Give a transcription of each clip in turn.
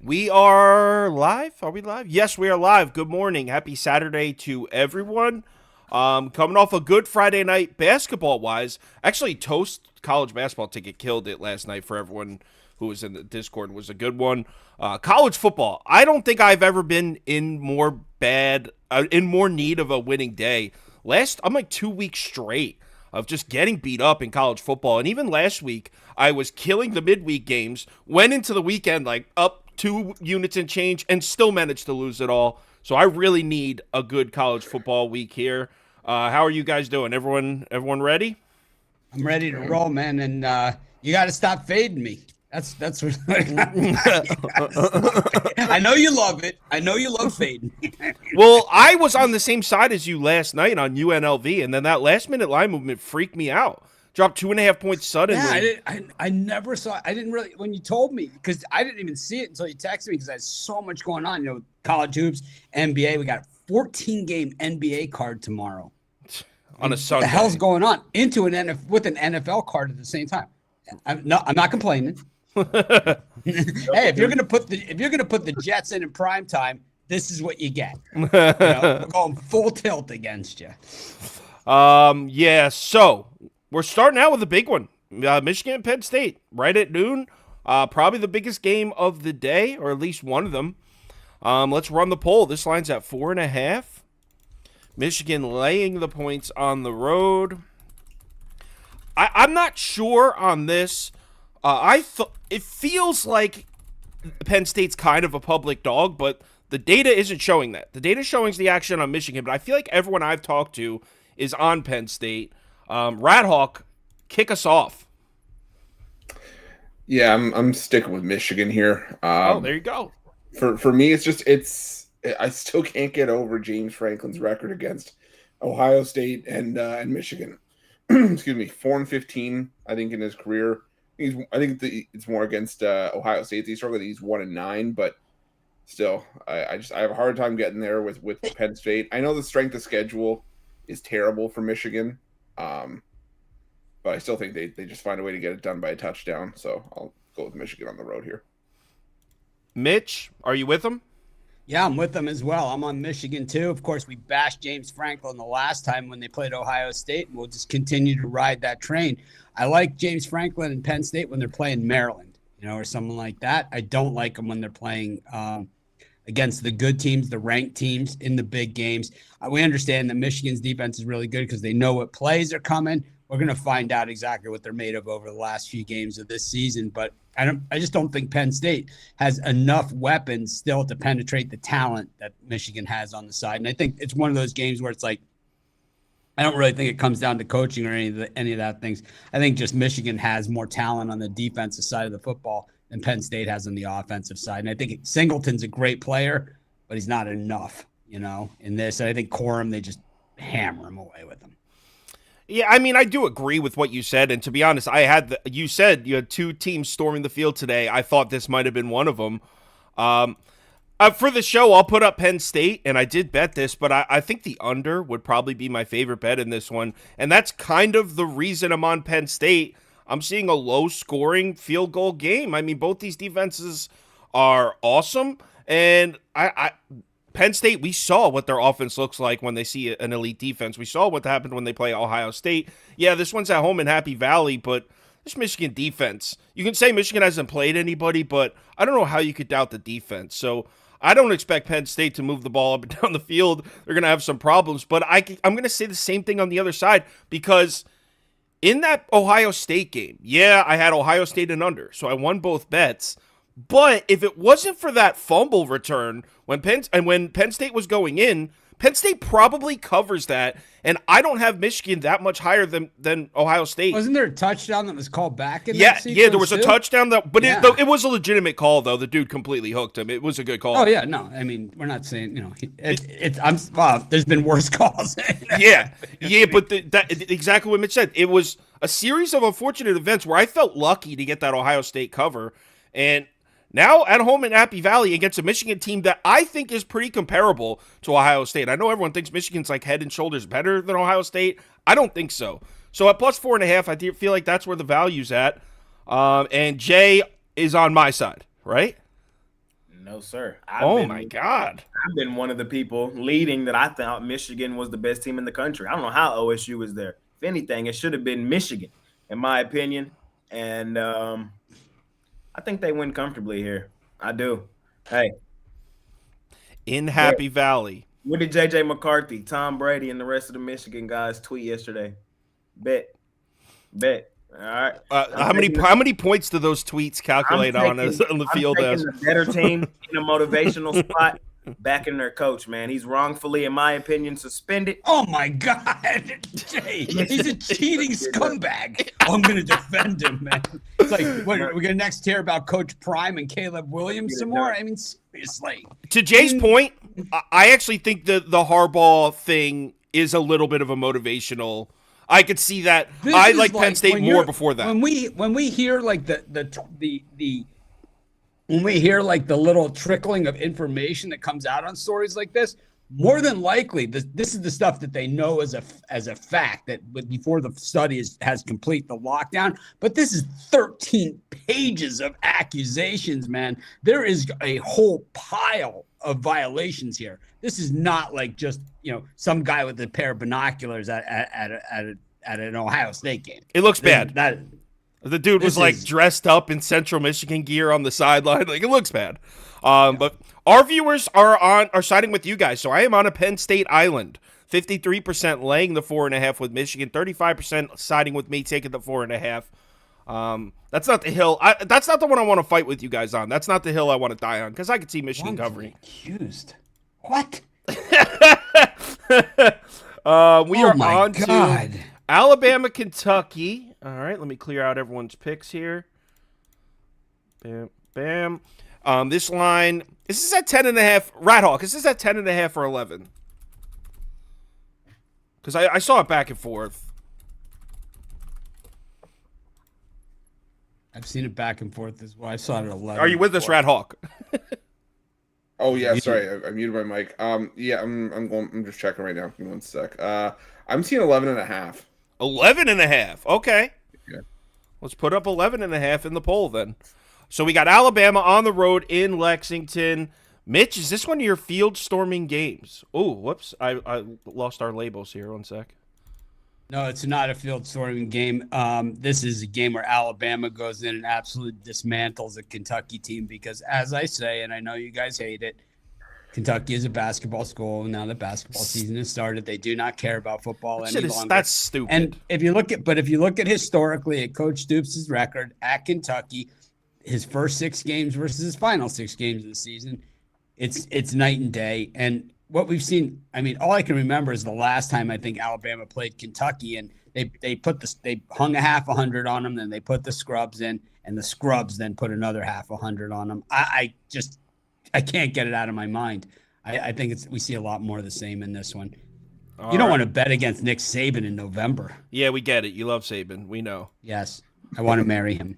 We are live. Are we live? Yes, we are live. Good morning. Happy Saturday to everyone. Coming off a good Friday night basketball wise. Actually, Toast college basketball ticket killed it last night for everyone who was in the Discord. It was a good one. College football. I don't think I've ever been in more need of a winning day. I'm like 2 weeks straight of just getting beat up in college football. And even last week, I was killing the midweek games, went into the weekend like up 2 units and change, and still managed to lose it all. So I really need a good college football week here. How are you guys doing? Everyone ready? I'm ready to roll, man, and you got to stop fading me. That's what I know you love it. I know you love fading. Well, I was on the same side as you last night on UNLV, and then that last minute line movement freaked me out. Dropped 2.5 points suddenly. Yeah, I never saw. I didn't really when you told me because I didn't even see it until you texted me because I had so much going on. You know, college hoops, NBA. We got a 14-game NBA card tomorrow On a Sunday. What the hell's going on? With an NFL card at the same time. I'm not complaining. Hey, if you're gonna put the Jets in prime time, this is what you get. We're going full tilt against you. Yeah. So we're starting out with a big one. Michigan and Penn State right at noon. Probably the biggest game of the day, or at least one of them. Let's run the poll. This line's at 4.5. Michigan laying the points on the road. I'm not sure on this. It feels like Penn State's kind of a public dog, but the data isn't showing that. The data showing the action on Michigan, but I feel like everyone I've talked to is on Penn State. Radhawk, kick us off. Yeah, I'm sticking with Michigan here. There you go. For me, I still can't get over James Franklin's record against Ohio State and Michigan. Excuse me, 4-15. I think in his career, it's more against Ohio State. He's struggling. He's 1-9, but still, I have a hard time getting there with Penn State. I know the strength of schedule is terrible for Michigan, but I still think they just find a way to get it done by a touchdown. So I'll go with Michigan on the road here. Mitch, are you with them? Yeah, I'm with them as well. I'm on Michigan too. Of course, we bashed James Franklin the last time when they played Ohio State, and we'll just continue to ride that train. I like James Franklin and Penn State when they're playing Maryland, or someone like that. I don't like them when they're playing against the good teams, the ranked teams in the big games. We understand that Michigan's defense is really good because they know what plays are coming. We're going to find out exactly what they're made of over the last few games of this season, but I just don't think Penn State has enough weapons still to penetrate the talent that Michigan has on the side. And I think it's one of those games where it's like, I don't really think it comes down to coaching or any of that things. I think just Michigan has more talent on the defensive side of the football than Penn State has on the offensive side. And I think Singleton's a great player, but he's not enough, in this. And I think Corum, they just hammer him away with him. Yeah, I mean, I do agree with what you said, and to be honest, you said you had two teams storming the field today. I thought this might have been one of them. For the show, I'll put up Penn State, and I did bet this, but I think the under would probably be my favorite bet in this one, and that's kind of the reason I'm on Penn State. I'm seeing a low-scoring field goal game. I mean, both these defenses are awesome, and Penn State, we saw what their offense looks like when they see an elite defense. We saw what happened when they play Ohio State. Yeah, this one's at home in Happy Valley, but this Michigan defense, you can say Michigan hasn't played anybody, but I don't know how you could doubt the defense. So I don't expect Penn State to move the ball up and down the field. They're going to have some problems, but I'm going to say the same thing on the other side because in that Ohio State game, yeah, I had Ohio State and under, so I won both bets. But if it wasn't for that fumble return when Penn State was going in, Penn State probably covers that, and I don't have Michigan that much higher than Ohio State. Wasn't there a touchdown that was called back in that sequence? Yeah, there was a touchdown, but yeah. It was a legitimate call, though. The dude completely hooked him. It was a good call. Oh, yeah, no. I mean, we're not saying, there's been worse calls. Yeah, but exactly what Mitch said. It was a series of unfortunate events where I felt lucky to get that Ohio State cover, and now at home in Happy Valley against a Michigan team that I think is pretty comparable to Ohio State. I know everyone thinks Michigan's like head and shoulders better than Ohio State. I don't think so. So at plus 4.5, I feel like that's where the value's at. And Jay is on my side, right? No, sir. My God. I've been one of the people leading that I thought Michigan was the best team in the country. I don't know how OSU was there. If anything, it should have been Michigan, in my opinion. And I think they win comfortably here. I do. Hey. In Happy Valley. What did J.J. McCarthy, Tom Brady, and the rest of the Michigan guys tweet yesterday? Bet. All right. How many points do those tweets calculate on the field? I'm taking the better team in a motivational spot, backing their coach, man. He's wrongfully, in my opinion, suspended. Oh my God, Jay, he's a cheating scumbag. I'm going to defend him, man. It's like, what, are we going to next hear about Coach Prime and Caleb Williams some more? I mean, seriously. To Jay's point, I actually think the Harbaugh thing is a little bit of a motivational. I could see that. I like Penn State more before that. When we hear like the when we hear like the little trickling of information that comes out on stories like this, more than likely this is the stuff that they know as a fact that before the study has complete the lockdown. But this is 13 pages of accusations, man. There is a whole pile of violations here. This is not like just some guy with a pair of binoculars at an Ohio State game. It looks bad. The dude was dressed up in Central Michigan gear on the sideline. Like, it looks bad. But our viewers are siding with you guys. So I am on a Penn State island. 53% laying the 4.5 with Michigan. 35% siding with me, taking the 4.5. That's not the hill. That's not the one I want to fight with you guys on. That's not the hill I want to die on because I could see Michigan covering. Accused. What? We are on to Alabama, Kentucky. All right, let me clear out everyone's picks here. Bam, bam. This line, is this at 10.5? Rat Hawk, is this at 10.5 or 11? Because I saw it back and forth. I've seen it back and forth as well. I saw it at 11. Are you with us, Rat Hawk? Oh yeah, sorry, I muted my mic. Yeah, I'm just checking right now. Give me one sec. I'm seeing 11.5. 11.5. Okay. Yeah. Let's put up 11.5 in the poll then. So we got Alabama on the road in Lexington. Mitch, is this one of your field storming games? Oh, whoops. I lost our labels here. One sec. No, it's not a field storming game. This is a game where Alabama goes in and absolutely dismantles a Kentucky team because, as I say, and I know you guys hate it, Kentucky is a basketball school. Now that basketball season has started, they do not care about football any longer. That's stupid. And if you look at historically at Coach Stoops' record at Kentucky, his first 6 games versus his final 6 games of the season, it's night and day. And what we've seen, I mean, all I can remember is the last time I think Alabama played Kentucky, and they hung a half 100 on them, then they put the scrubs in, and the scrubs then put another half 100 on them. I can't get it out of my mind. I think we see a lot more of the same in this one. You don't want to bet against Nick Saban in November. Yeah, we get it. You love Saban. We know. Yes. I want to marry him.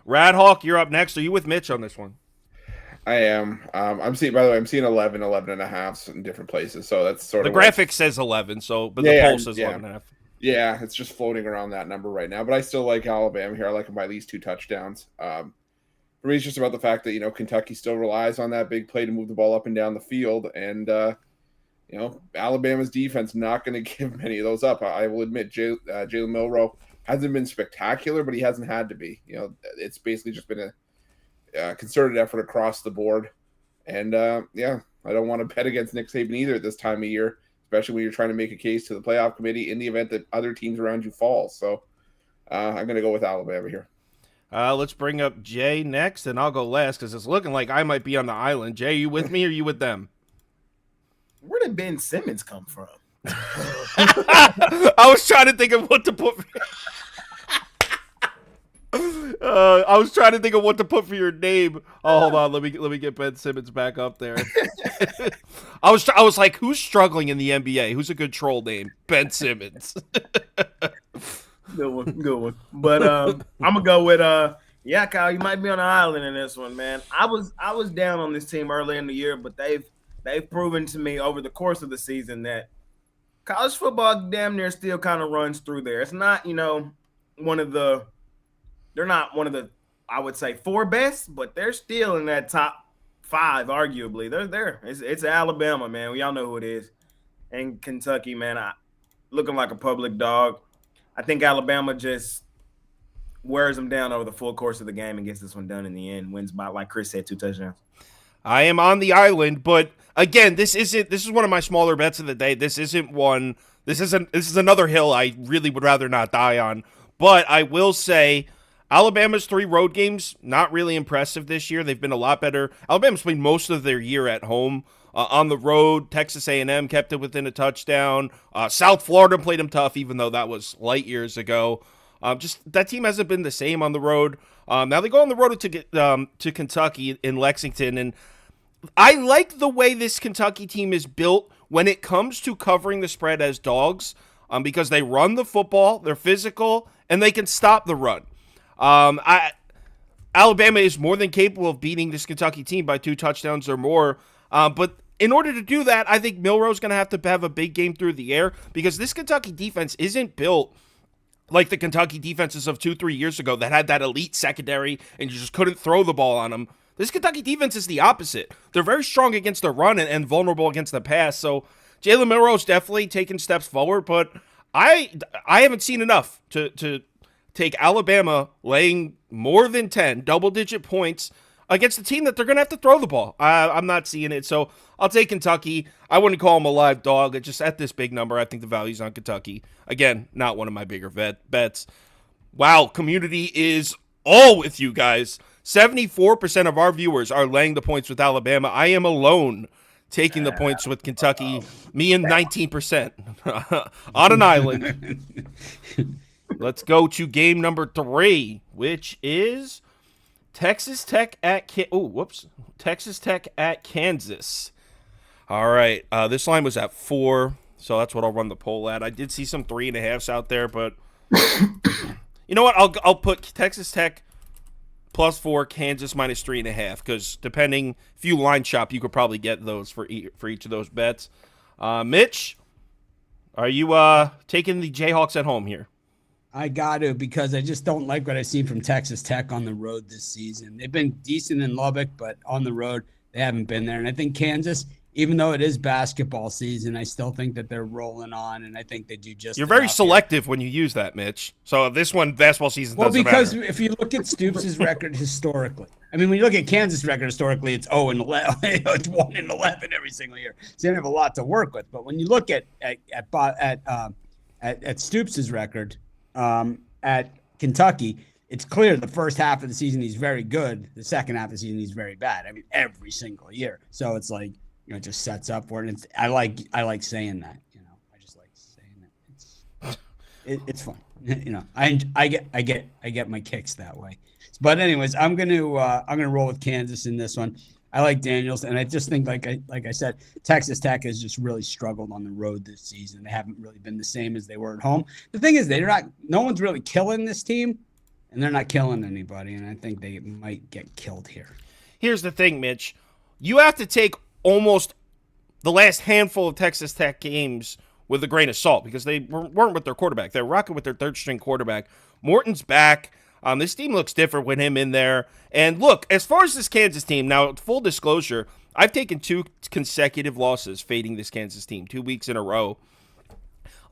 Rad Hawk, you're up next. Are you with Mitch on this one? I am. I'm seeing 11.5 in different places. So that's sort of the graphic says 11. So, but the poll says 11.5. Yeah, it's just floating around that number right now. But I still like Alabama here. I like them by at least 2 touchdowns. For me, it's just about the fact that Kentucky still relies on that big play to move the ball up and down the field, and Alabama's defense not going to give many of those up. I will admit, Jalen Milroe hasn't been spectacular, but he hasn't had to be. It's basically just been a concerted effort across the board. And, I don't want to bet against Nick Saban either at this time of year, especially when you're trying to make a case to the playoff committee in the event that other teams around you fall. So I'm going to go with Alabama here. Let's bring up Jay next, and I'll go last because it's looking like I might be on the island. Jay, you with me or you with them? Where did Ben Simmons come from? I was trying to think of what to put. I was trying to think of what to put for your name. Oh, hold on. Let me get Ben Simmons back up there. I was like, who's struggling in the NBA? Who's a good troll name? Ben Simmons. Good one. But I'm gonna go with Kyle. You might be on an island in this one, man. I was down on this team early in the year, but they've proven to me over the course of the season that college football damn near still kind of runs through there. It's not, they're not one of the, I would say, 4 best, but they're still in that top 5, arguably. They're there. It's Alabama, man. We all know who it is. And Kentucky, man, looking like a public dog. I think Alabama just wears them down over the full course of the game and gets this one done in the end. Wins by, like Chris said, 2 touchdowns. I am on the island, but again, this is one of my smaller bets of the day. This is another hill I really would rather not die on. But I will say Alabama's 3 road games, not really impressive this year. They've been a lot better. Alabama's played most of their year at home. On the road, Texas A&M kept it within a touchdown. South Florida played them tough, even though that was light years ago. Just that team hasn't been the same on the road. Now they go on the road to Kentucky in Lexington, and I like the way this Kentucky team is built when it comes to covering the spread as dogs, because they run the football, they're physical, and they can stop the run. Alabama is more than capable of beating this Kentucky team by 2 touchdowns or more, but in order to do that, I think Milroe's going to have a big game through the air, because this Kentucky defense isn't built like the Kentucky defenses of 2-3 years ago that had that elite secondary and you just couldn't throw the ball on them. This Kentucky defense is the opposite. They're very strong against the run and vulnerable against the pass. So Jalen Milroe's definitely taken steps forward, but I haven't seen enough to take Alabama laying more than 10 double-digit points against a team that they're going to have to throw the ball. I'm not seeing it, so I'll take Kentucky. I wouldn't call them a live dog. Just at this big number, I think the value's on Kentucky. Again, not one of my bigger bets. Wow, community is all with you guys. 74% of our viewers are laying the points with Alabama. I am alone taking the points with Kentucky. Me and 19% on an island. Let's go to game number 3, which is Texas Tech at Texas Tech at Kansas. All right, this line was at 4, so that's what I'll run the poll at. I did see some 3.5s out there, but you know what? I'll put Texas Tech +4, Kansas -3.5, because depending if you line shop, you could probably get those for each of those bets. Mitch, are you taking the Jayhawks at home here? I got to, because I just don't like what I've seen from Texas Tech on the road this season. They've been decent in Lubbock, but on the road, they haven't been there. And I think Kansas, even though it is basketball season, I still think that they're rolling on, and I think they do just. You're very selective when you use that, Mitch. So this one, basketball season doesn't matter. Well, because if you look at Stoops' record historically, I mean, when you look at Kansas' record historically, it's 0-11. It's 1-11 every single year. So they don't have a lot to work with. But when you look at Stoops' record at Kentucky, it's clear the first half of the season he's very good. The second half of the season he's very bad. I mean, every single year. So it's like, it just sets up for it. And I like saying that. I just like saying that. It's fun. I get my kicks that way. But anyways, I'm gonna roll with Kansas in this one. I like Daniels, and I just think, like I said, Texas Tech has just really struggled on the road this season. They haven't really been the same as they were at home. The thing is, no one's really killing this team, and they're not killing anybody, and I think they might get killed here. Here's the thing, Mitch. You have to take almost the last handful of Texas Tech games with a grain of salt, because they weren't with their quarterback. They're rocking with their third-string quarterback. Morton's back. This team looks different with him in there. And look, as far as this Kansas team, now, full disclosure, I've taken 2 consecutive losses fading this Kansas team, 2 weeks in a row.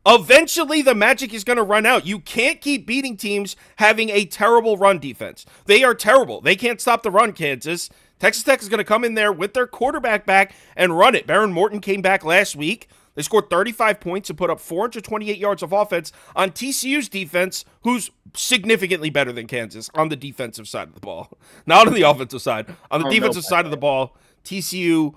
Eventually, the magic is going to run out. You can't keep beating teams having a terrible run defense. They are terrible. They can't stop the run, Kansas. Texas Tech is going to come in there with their quarterback back and run it. Baron Morton came back last week. They scored 35 points and put up 428 yards of offense on TCU's defense, who's significantly better than Kansas on the defensive side of the ball. Not on the offensive side. On the defensive side of the ball, TCU,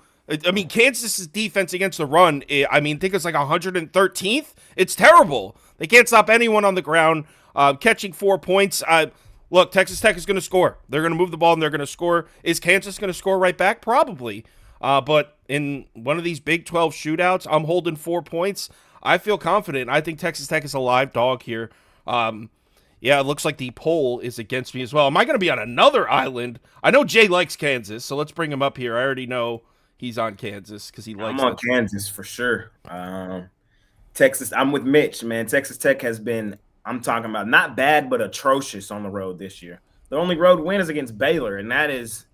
Kansas's defense against the run, I think it's like 113th. It's terrible. They can't stop anyone on the ground. Catching 4 points. Look, Texas Tech is going to score. They're going to move the ball and they're going to score. Is Kansas going to score right back? Probably. But in one of these Big 12 shootouts, I'm holding 4 points. I feel confident. I think Texas Tech is a live dog here. It looks like the poll is against me as well. Am I going to be on another island? I know Jay likes Kansas, so let's bring him up here. I already know he's on Kansas because he likes. I'm on Kansas for sure. Texas, I'm with Mitch, man. Texas Tech has been, I'm talking about, not bad, but atrocious on the road this year. The only road win is against Baylor, and that is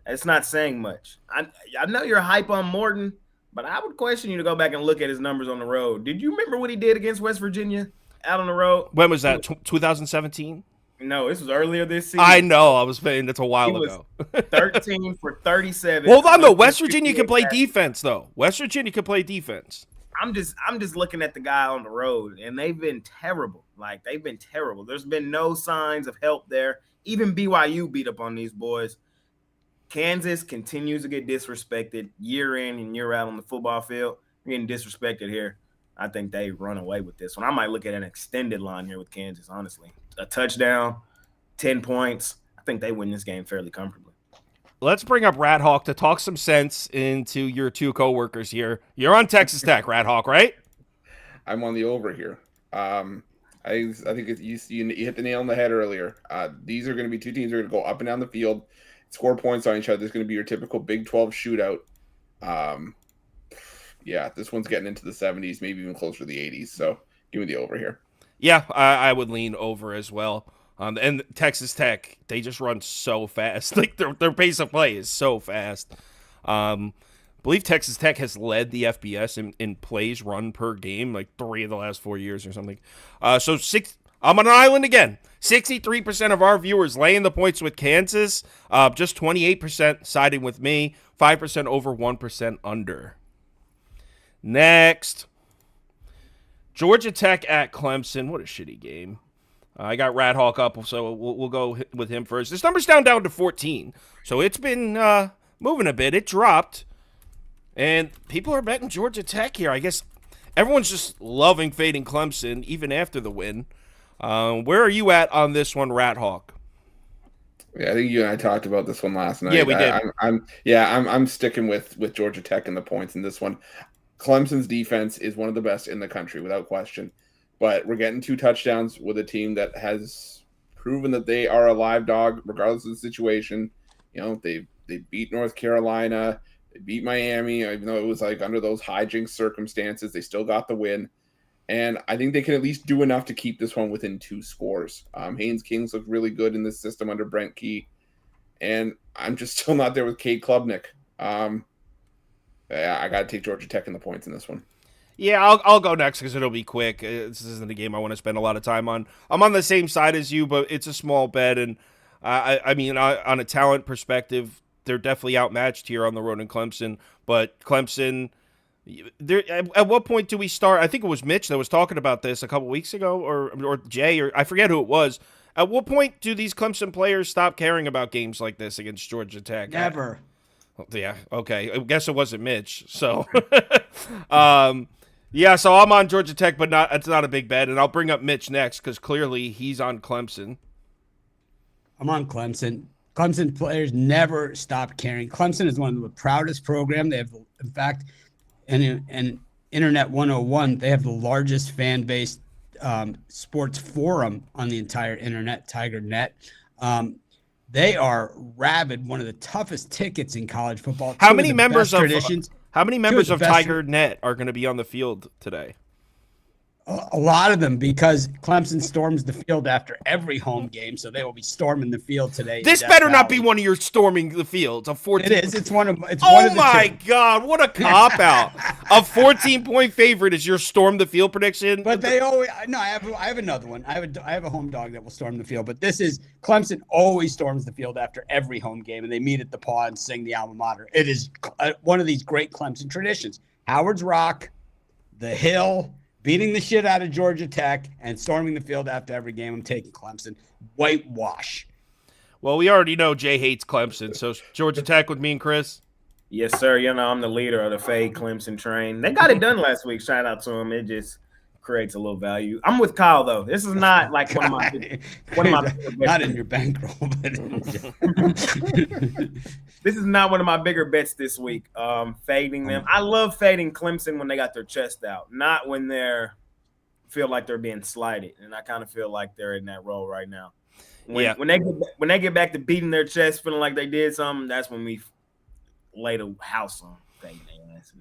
It's not saying much. I know you're hype on Morton, but I would question you to go back and look at his numbers on the road. Did you remember what he did against West Virginia out on the road? When was that? 2017? No, this was earlier this season. I know. I was saying that's a while ago. 13 for 37. Hold on, though. West Virginia can play defense, though. West Virginia can play defense. I'm just looking at the guy on the road, and they've been terrible. Like, they've been terrible. There's been no signs of help there. Even BYU beat up on these boys. Kansas continues to get disrespected year in and year out on the football field. We're getting disrespected here. I think they run away with this one. I might look at an extended line here with Kansas, honestly. A touchdown, 10 points. I think they win this game fairly comfortably. Let's bring up Rat Hawk to talk some sense into your two coworkers here. You're on Texas Tech, Rat Hawk, right? I'm on the over here. I think you hit the nail on the head earlier. These are going to be two teams that are going to go up and down the field, score points on each other. There's going to be your typical Big 12 shootout. Yeah, this one's getting into the 70s, maybe even closer to the 80s. So give me the over here. Yeah, I would lean over as well. And Texas Tech, they just run so fast. Like their pace of play is so fast. I believe Texas Tech has led the FBS in plays run per game, like 3 of the last 4 years or something. I'm on an island again. 63% of our viewers laying the points with Kansas. Just 28% siding with me. 5% over, 1% under. Next. Georgia Tech at Clemson. What a shitty game. I got Rat Hawk up, so we'll go with him first. This number's down to 14, so it's been moving a bit. It dropped, and people are betting Georgia Tech here. I guess everyone's just loving fading Clemson, even after the win. Where are you at on this one, Rat Hawk? Yeah, I think you and I talked about this one last night. Yeah, we did. I'm sticking with Georgia Tech in the points in this one. Clemson's defense is one of the best in the country, without question. But we're getting 2 touchdowns with a team that has proven that they are a live dog, regardless of the situation. You know, they beat North Carolina, they beat Miami, even though it was like under those hijinks circumstances, they still got the win. And I think they can at least do enough to keep this one within 2 scores. Haynes Kings looked really good in this system under Brent Key. And I'm just still not there with Cade Klubnik. I got to take Georgia Tech in the points in this one. Yeah, I'll go next because it'll be quick. This isn't a game I want to spend a lot of time on. I'm on the same side as you, but it's a small bet. And I mean, on a talent perspective, they're definitely outmatched here on the road in Clemson. But Clemson, at what point do we start? I think it was Mitch that was talking about this a couple weeks ago, or Jay, or I forget who it was. At what point do these Clemson players stop caring about games like this against Georgia Tech? Never. Yeah, okay. I guess it wasn't Mitch. So, yeah, so I'm on Georgia Tech, but it's not a big bet. And I'll bring up Mitch next because clearly he's on Clemson. I'm on Clemson. Clemson players never stop caring. Clemson is one of the proudest programs. They have, in fact, in Internet 101, they have the largest fan-based sports forum on the entire internet, TigerNet. They are rabid, one of the toughest tickets in college football. How many members of TigerNet are going to be on the field today? A lot of them, because Clemson storms the field after every home game, so they will be storming the field today. This better not be one of your storming the field. A 14. It is. It's one of. It's oh one of the my two. God! What a cop out! A 14-point favorite is your storm the field prediction. But they always. No, I have another one. I have a home dog that will storm the field. But this is Clemson always storms the field after every home game, and they meet at the Paw and sing the alma mater. It is one of these great Clemson traditions. Howard's Rock, the Hill. Beating the shit out of Georgia Tech and storming the field after every game. I'm taking Clemson. Whitewash. Well, we already know Jay hates Clemson, so Georgia Tech with me and Chris. Yes, sir. You know, I'm the leader of the fade Clemson train. They got it done last week. Shout out to them. It just creates a little value. I'm with Kyle, though. This is not like one of my not in your bankroll, but this is not one of my bigger bets this week. Fading them. I love fading Clemson when they got their chest out, not when feel like they're being slighted. And I kind of feel like they're in that role right now. When they get back to beating their chest, feeling like they did something, that's when we lay the house on fading their ass.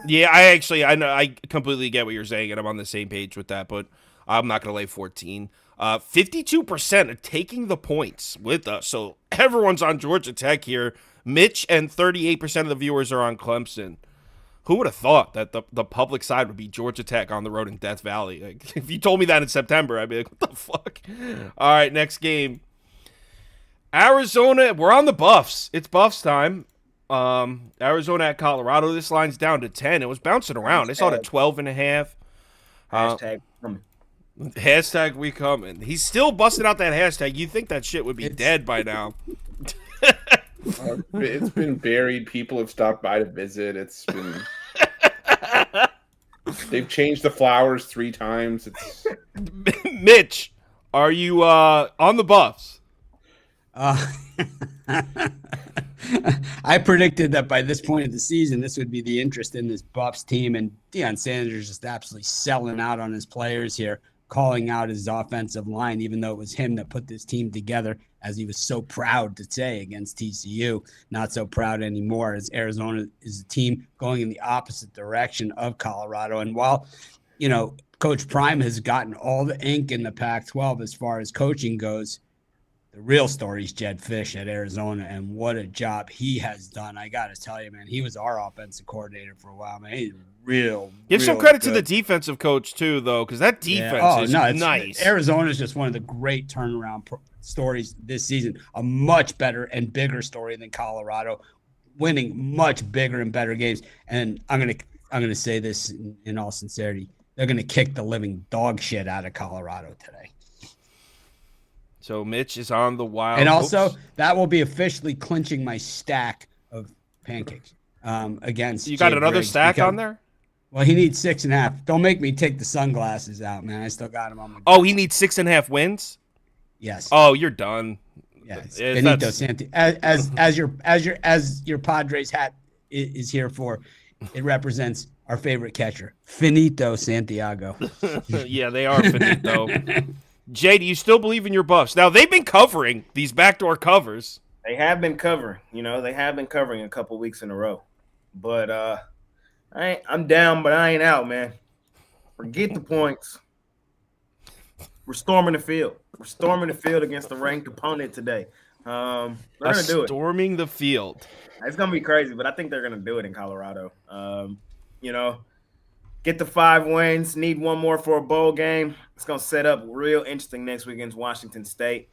Yeah, I know I completely get what you're saying, and I'm on the same page with that, but I'm not going to lay 14. 52% are taking the points with us, so everyone's on Georgia Tech here. Mitch and 38% of the viewers are on Clemson. Who would have thought that the public side would be Georgia Tech on the road in Death Valley? Like, if you told me that in September, I'd be like, what the fuck? All right, next game. Arizona, we're on the Buffs. It's Buffs time. Arizona at Colorado. This line's down to 10. It was bouncing around. I saw it at 12.5. Hashtag we coming. He's still busting out that hashtag. You think that shit would be dead by now. It's been buried. People have stopped by to visit. It's been. They've changed the flowers 3 times. It's. Mitch, are you on the Buffs? I predicted that by this point of the season, this would be the interest in this Buffs team, and Deion Sanders just absolutely selling out on his players here, calling out his offensive line, even though it was him that put this team together, as he was so proud to say against TCU. Not so proud anymore, as Arizona is a team going in the opposite direction of Colorado. And while, Coach Prime has gotten all the ink in the Pac-12 as far as coaching goes, the real story is Jed Fish at Arizona, and what a job he has done. I got to tell you, man, he was our offensive coordinator for a while, man. He's Give some credit to the defensive coach, too, though, because that defense is nice. Arizona is just one of the great turnaround stories this season. A much better and bigger story than Colorado, winning much bigger and better games. And I'm gonna say this in all sincerity. They're going to kick the living dog shit out of Colorado today. So Mitch is on the Wild. And also, that will be officially clinching my stack of pancakes against You got Jay another Briggs stack on there? Well, he needs 6.5. Don't make me take the sunglasses out, man. I still got him on my. Oh, he needs 6.5 wins? Yes. Oh, you're done. Yes. Benito Santi. As your Padres hat is here for, it represents our favorite catcher, Finito Santiago. Yeah, they are Finito. Jay, do you still believe in your Buffs? Now, they've been covering these backdoor covers. They have been covering. They have been covering a couple weeks in a row. But I'm down, but I ain't out, man. Forget the points. We're storming the field. We're storming the field against the ranked opponent today. They're going to do it. Storming the field. It's going to be crazy, but I think they're going to do it in Colorado. Get the 5 wins, need one more for a bowl game. It's going to set up real interesting next week against Washington State.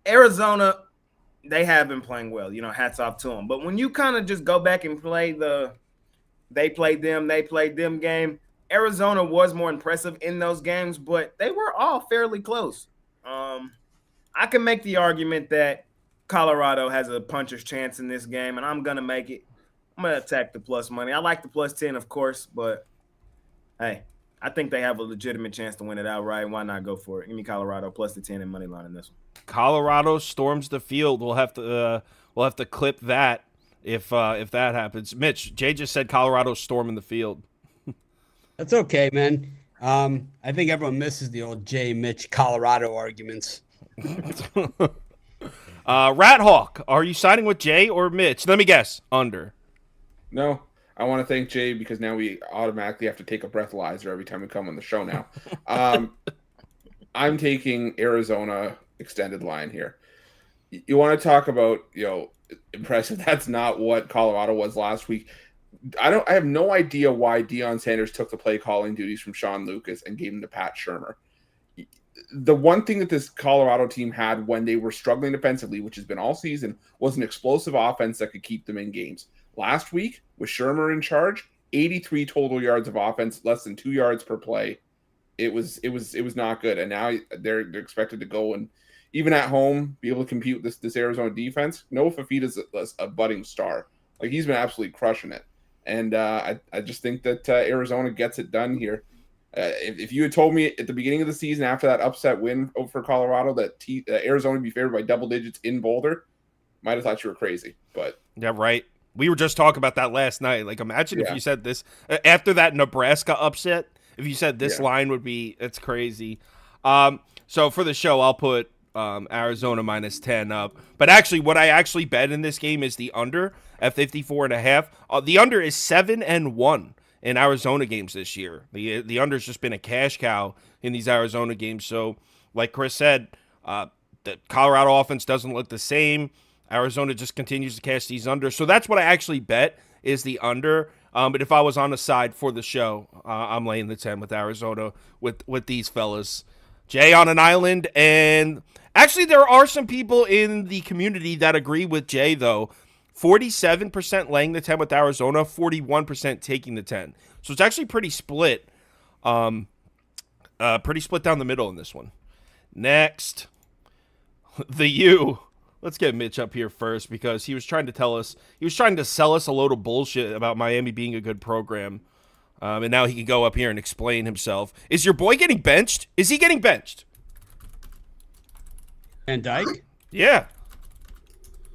Arizona, they have been playing well. Hats off to them. But when you kind of just go back and play they played them game, Arizona was more impressive in those games, but they were all fairly close. I can make the argument that Colorado has a puncher's chance in this game, and I'm going to make it. I'm going to attack the plus money. I like the plus 10, of course, but hey, I think they have a legitimate chance to win it outright. Why not go for it? Give me Colorado plus the 10 and money line in this one. Colorado storms the field. We'll have to clip that if that happens. Mitch, Jay just said Colorado storming the field. That's okay, man. I think everyone misses the old Jay Mitch Colorado arguments. Rat Hawk, are you siding with Jay or Mitch? Let me guess. Under. No. I want to thank Jay because now we automatically have to take a breathalyzer every time we come on the show now. I'm taking Arizona extended line here. You want to talk about, impressive. That's not what Colorado was last week. I have no idea why Deion Sanders took the play calling duties from Sean Lucas and gave him to Pat Shurmur. The one thing that this Colorado team had when they were struggling defensively, which has been all season, was an explosive offense that could keep them in games. Last week, with Shurmur in charge, 83 total yards of offense, less than 2 yards per play. It was not good. And now they're expected to go and even at home be able to compete with this Arizona defense. Noah Fafita's a budding star. Like, he's been absolutely crushing it. And I just think that Arizona gets it done here. If you had told me at the beginning of the season after that upset win over Colorado that Arizona would be favored by double digits in Boulder, might have thought you were crazy. But yeah, right. We were just talking about that last night. Like, imagine if you said this after that Nebraska upset. If you said this line would be, it's crazy. So for the show, I'll put Arizona minus 10 up. But actually, what I actually bet in this game is the under at 54.5. The under is 7-1 in Arizona games this year. The under's just been a cash cow in these Arizona games. So, like Chris said, the Colorado offense doesn't look the same. Arizona just continues to cash these under. So that's what I actually bet is the under. But if I was on the side for the show, I'm laying the 10 with Arizona with these fellas. Jay on an island. And actually, there are some people in the community that agree with Jay, though. 47% laying the 10 with Arizona, 41% taking the 10. So it's actually pretty split. Pretty split down the middle in this one. Next, the U. Let's get Mitch up here first because he was trying to sell us a load of bullshit about Miami being a good program. And now he can go up here and explain himself. Is your boy getting benched? Is he getting benched? Van Dyke? Yeah.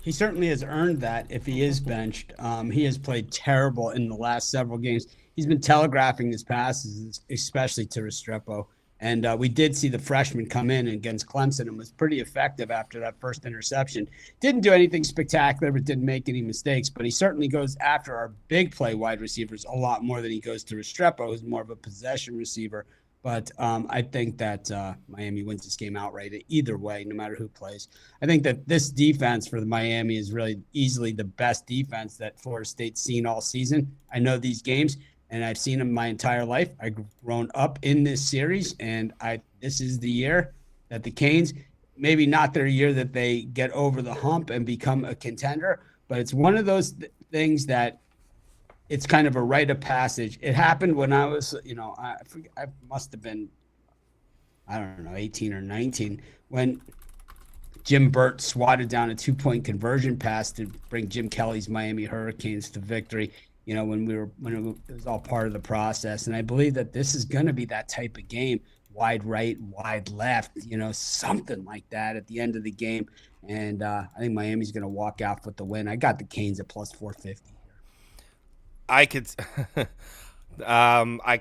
He certainly has earned that if he is benched. He has played terrible in the last several games. He's been telegraphing his passes, especially to Restrepo. And we did see the freshman come in against Clemson and was pretty effective after that first interception. Didn't do anything spectacular, but didn't make any mistakes. But he certainly goes after our big play wide receivers a lot more than he goes to Restrepo, who's more of a possession receiver. But I think that Miami wins this game outright either way, no matter who plays. I think that this defense for the Miami is really easily the best defense that Florida State's seen all season. I know these games, and I've seen them my entire life. I've grown up in this series, and this is the year that the Canes, maybe not their year that they get over the hump and become a contender, but it's one of those things that it's kind of a rite of passage. It happened when I was, I must have been, 18 or 19, when Jim Burt swatted down a 2-point conversion pass to bring Jim Kelly's Miami Hurricanes to victory. When it was all part of the process. And I believe that this is going to be that type of game, wide right, wide left, something like that at the end of the game. And I think Miami's going to walk out with the win. I got the Canes at plus 450 here. I could, I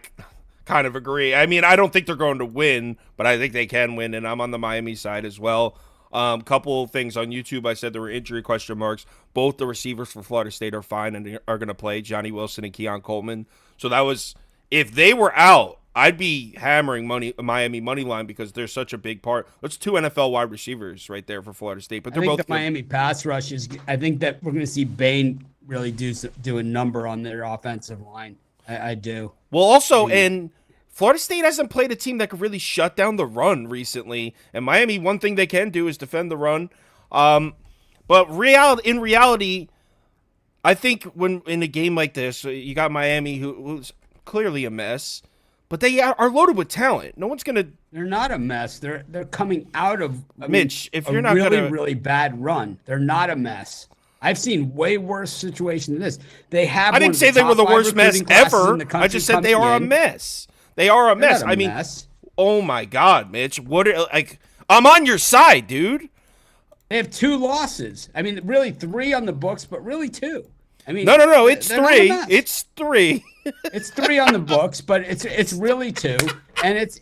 kind of agree. I mean, I don't think they're going to win, but I think they can win, and I'm on the Miami side as well. Couple of things on YouTube. I said there were injury question marks. Both the receivers for Florida State are fine and are going to play, Johnny Wilson and Keon Coleman. So that was, if they were out, I'd be hammering Miami money line because they're such a big part. That's 2 NFL wide receivers right there for Florida State. But they're both the Miami pass rush is. I think that we're going to see Bain really do a number on their offensive line. I do. Well, also, and Florida State hasn't played a team that could really shut down the run recently. And Miami, one thing they can do is defend the run. But in reality, I think when in a game like this, you got Miami who's clearly a mess, but they are loaded with talent. No one's going to. They're not a mess. They're coming out of Mitch. If you're a not really bad run, they're not a mess. I've seen way worse situation than this. They have. I didn't say they were the worst mess ever. I just said they are a mess. They are a mess. I mean, oh my God, Mitch. I'm on your side, dude. They have 2 losses. I mean, really 3 on the books, but really 2. I mean, no. It's 3. It's 3. It's 3 on the books, but it's really 2. And it's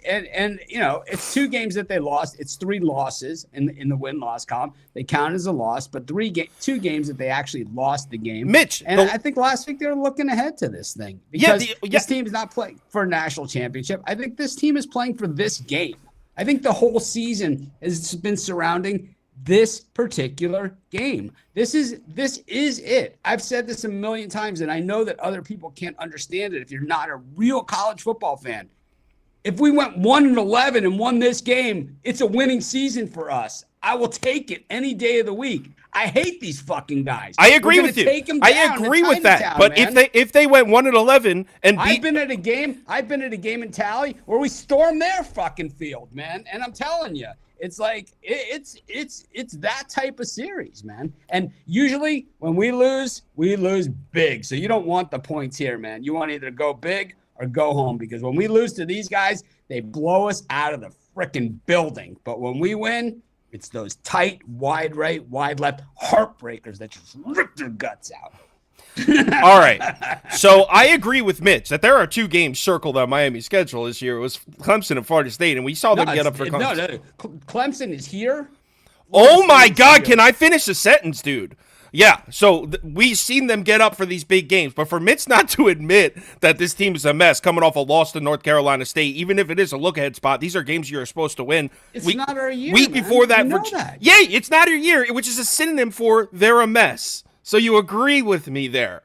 2 games that they lost. It's 3 losses in the win-loss column. They count as a loss, but 2 games that they actually lost the game. Mitch, and I think last week they were looking ahead to this thing because this team is not playing for a national championship. I think this team is playing for this game. I think the whole season has been surrounding this particular game. This is it. I've said this a million times, and I know that other people can't understand it if you're not a real college football fan. If we went 1-11 and won this game, it's a winning season for us. I will take it any day of the week. I hate these fucking guys. I agree with you. I agree with that. But if they went 1-11 and beat, I've been at a game in Tally where we stormed their fucking field, man. And I'm telling you, it's like it's that type of series, man. And usually when we lose big. So you don't want the points here, man. You want to either go big or go home, because when we lose to these guys, they blow us out of the frickin' building. But when we win, it's those tight, wide right, wide left heartbreakers that just rip their guts out. All right. So I agree with Mitch that there are 2 games circled on Miami's schedule this year. It was Clemson and Florida State, and we saw them get up for Clemson. No. Clemson is here. Oh, my God. Can I finish the sentence, dude? Yeah, so we've seen them get up for these big games, but for Mitch not to admit that this team is a mess coming off a loss to North Carolina State, even if it is a look-ahead spot, these are games you're supposed to win. It's not our year, Week man. before that, You know that. Yeah, it's not our year, which is a synonym for they're a mess. So you agree with me there.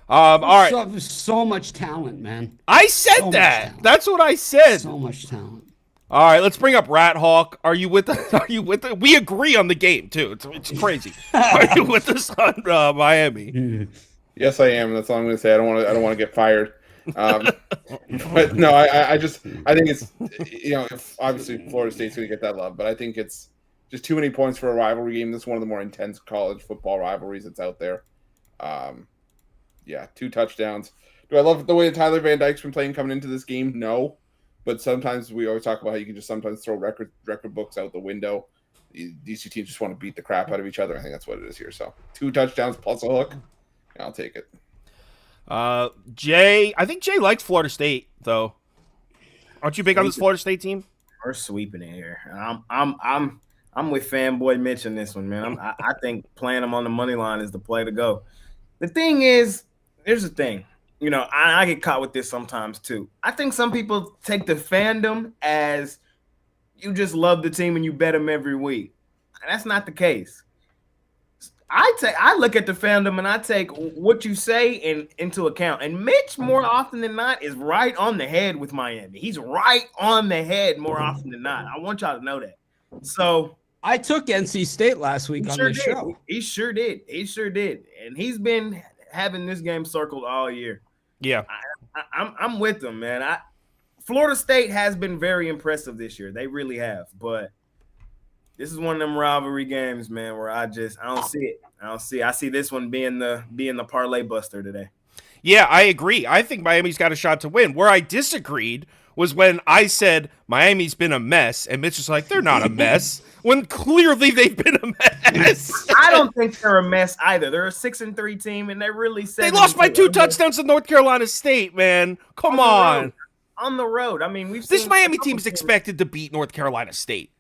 All right. There's so much talent, man. I said that. That's what I said. So much talent. All right, let's bring up Rat Hawk. Are you with us? Are you with us? We agree on the game too. It's crazy. Are you with us on Miami? Yes, I am. That's all I'm going to say. I don't want to get fired. But no, I think it's, obviously Florida State's going to get that love, but I think it's just too many points for a rivalry game. This is one of the more intense college football rivalries that's out there. 2 touchdowns. Do I love the way that Tyler Van Dyke's been playing coming into this game? No. But sometimes we always talk about how you can just sometimes throw record books out the window. These two teams just want to beat the crap out of each other. I think that's what it is here. So 2 touchdowns plus a hook. I'll take it. Jay, I think Jay likes Florida State though. Aren't you big on this Florida State team? We're sweeping it here. I'm with fanboy Mitch in this one, man. I think playing them on the money line is the play to go. The thing is, here's the thing. I get caught with this sometimes too. I think some people take the fandom as you just love the team and you bet them every week. That's not the case. I look at the fandom and I take what you say into account. And Mitch, more often than not, is right on the head with Miami. He's right on the head more often than not. I want y'all to know that. So I took NC State last week on the show. He sure did. And he's been having this game circled all year. Yeah, I'm with them, man. Florida State has been very impressive this year. They really have. But this is one of them rivalry games, man, where I don't see it. I see this one being the parlay buster today. Yeah, I agree. I think Miami's got a shot to win. Where I disagreed was when I said Miami's been a mess, and Mitch was like, they're not a mess, when clearly they've been a mess. I don't think they're a mess either. They're a 6-3 team, and they're really They lost by 2 touchdowns to North Carolina State, man. Come on. On the road. I mean, this Miami team's expected to beat North Carolina State.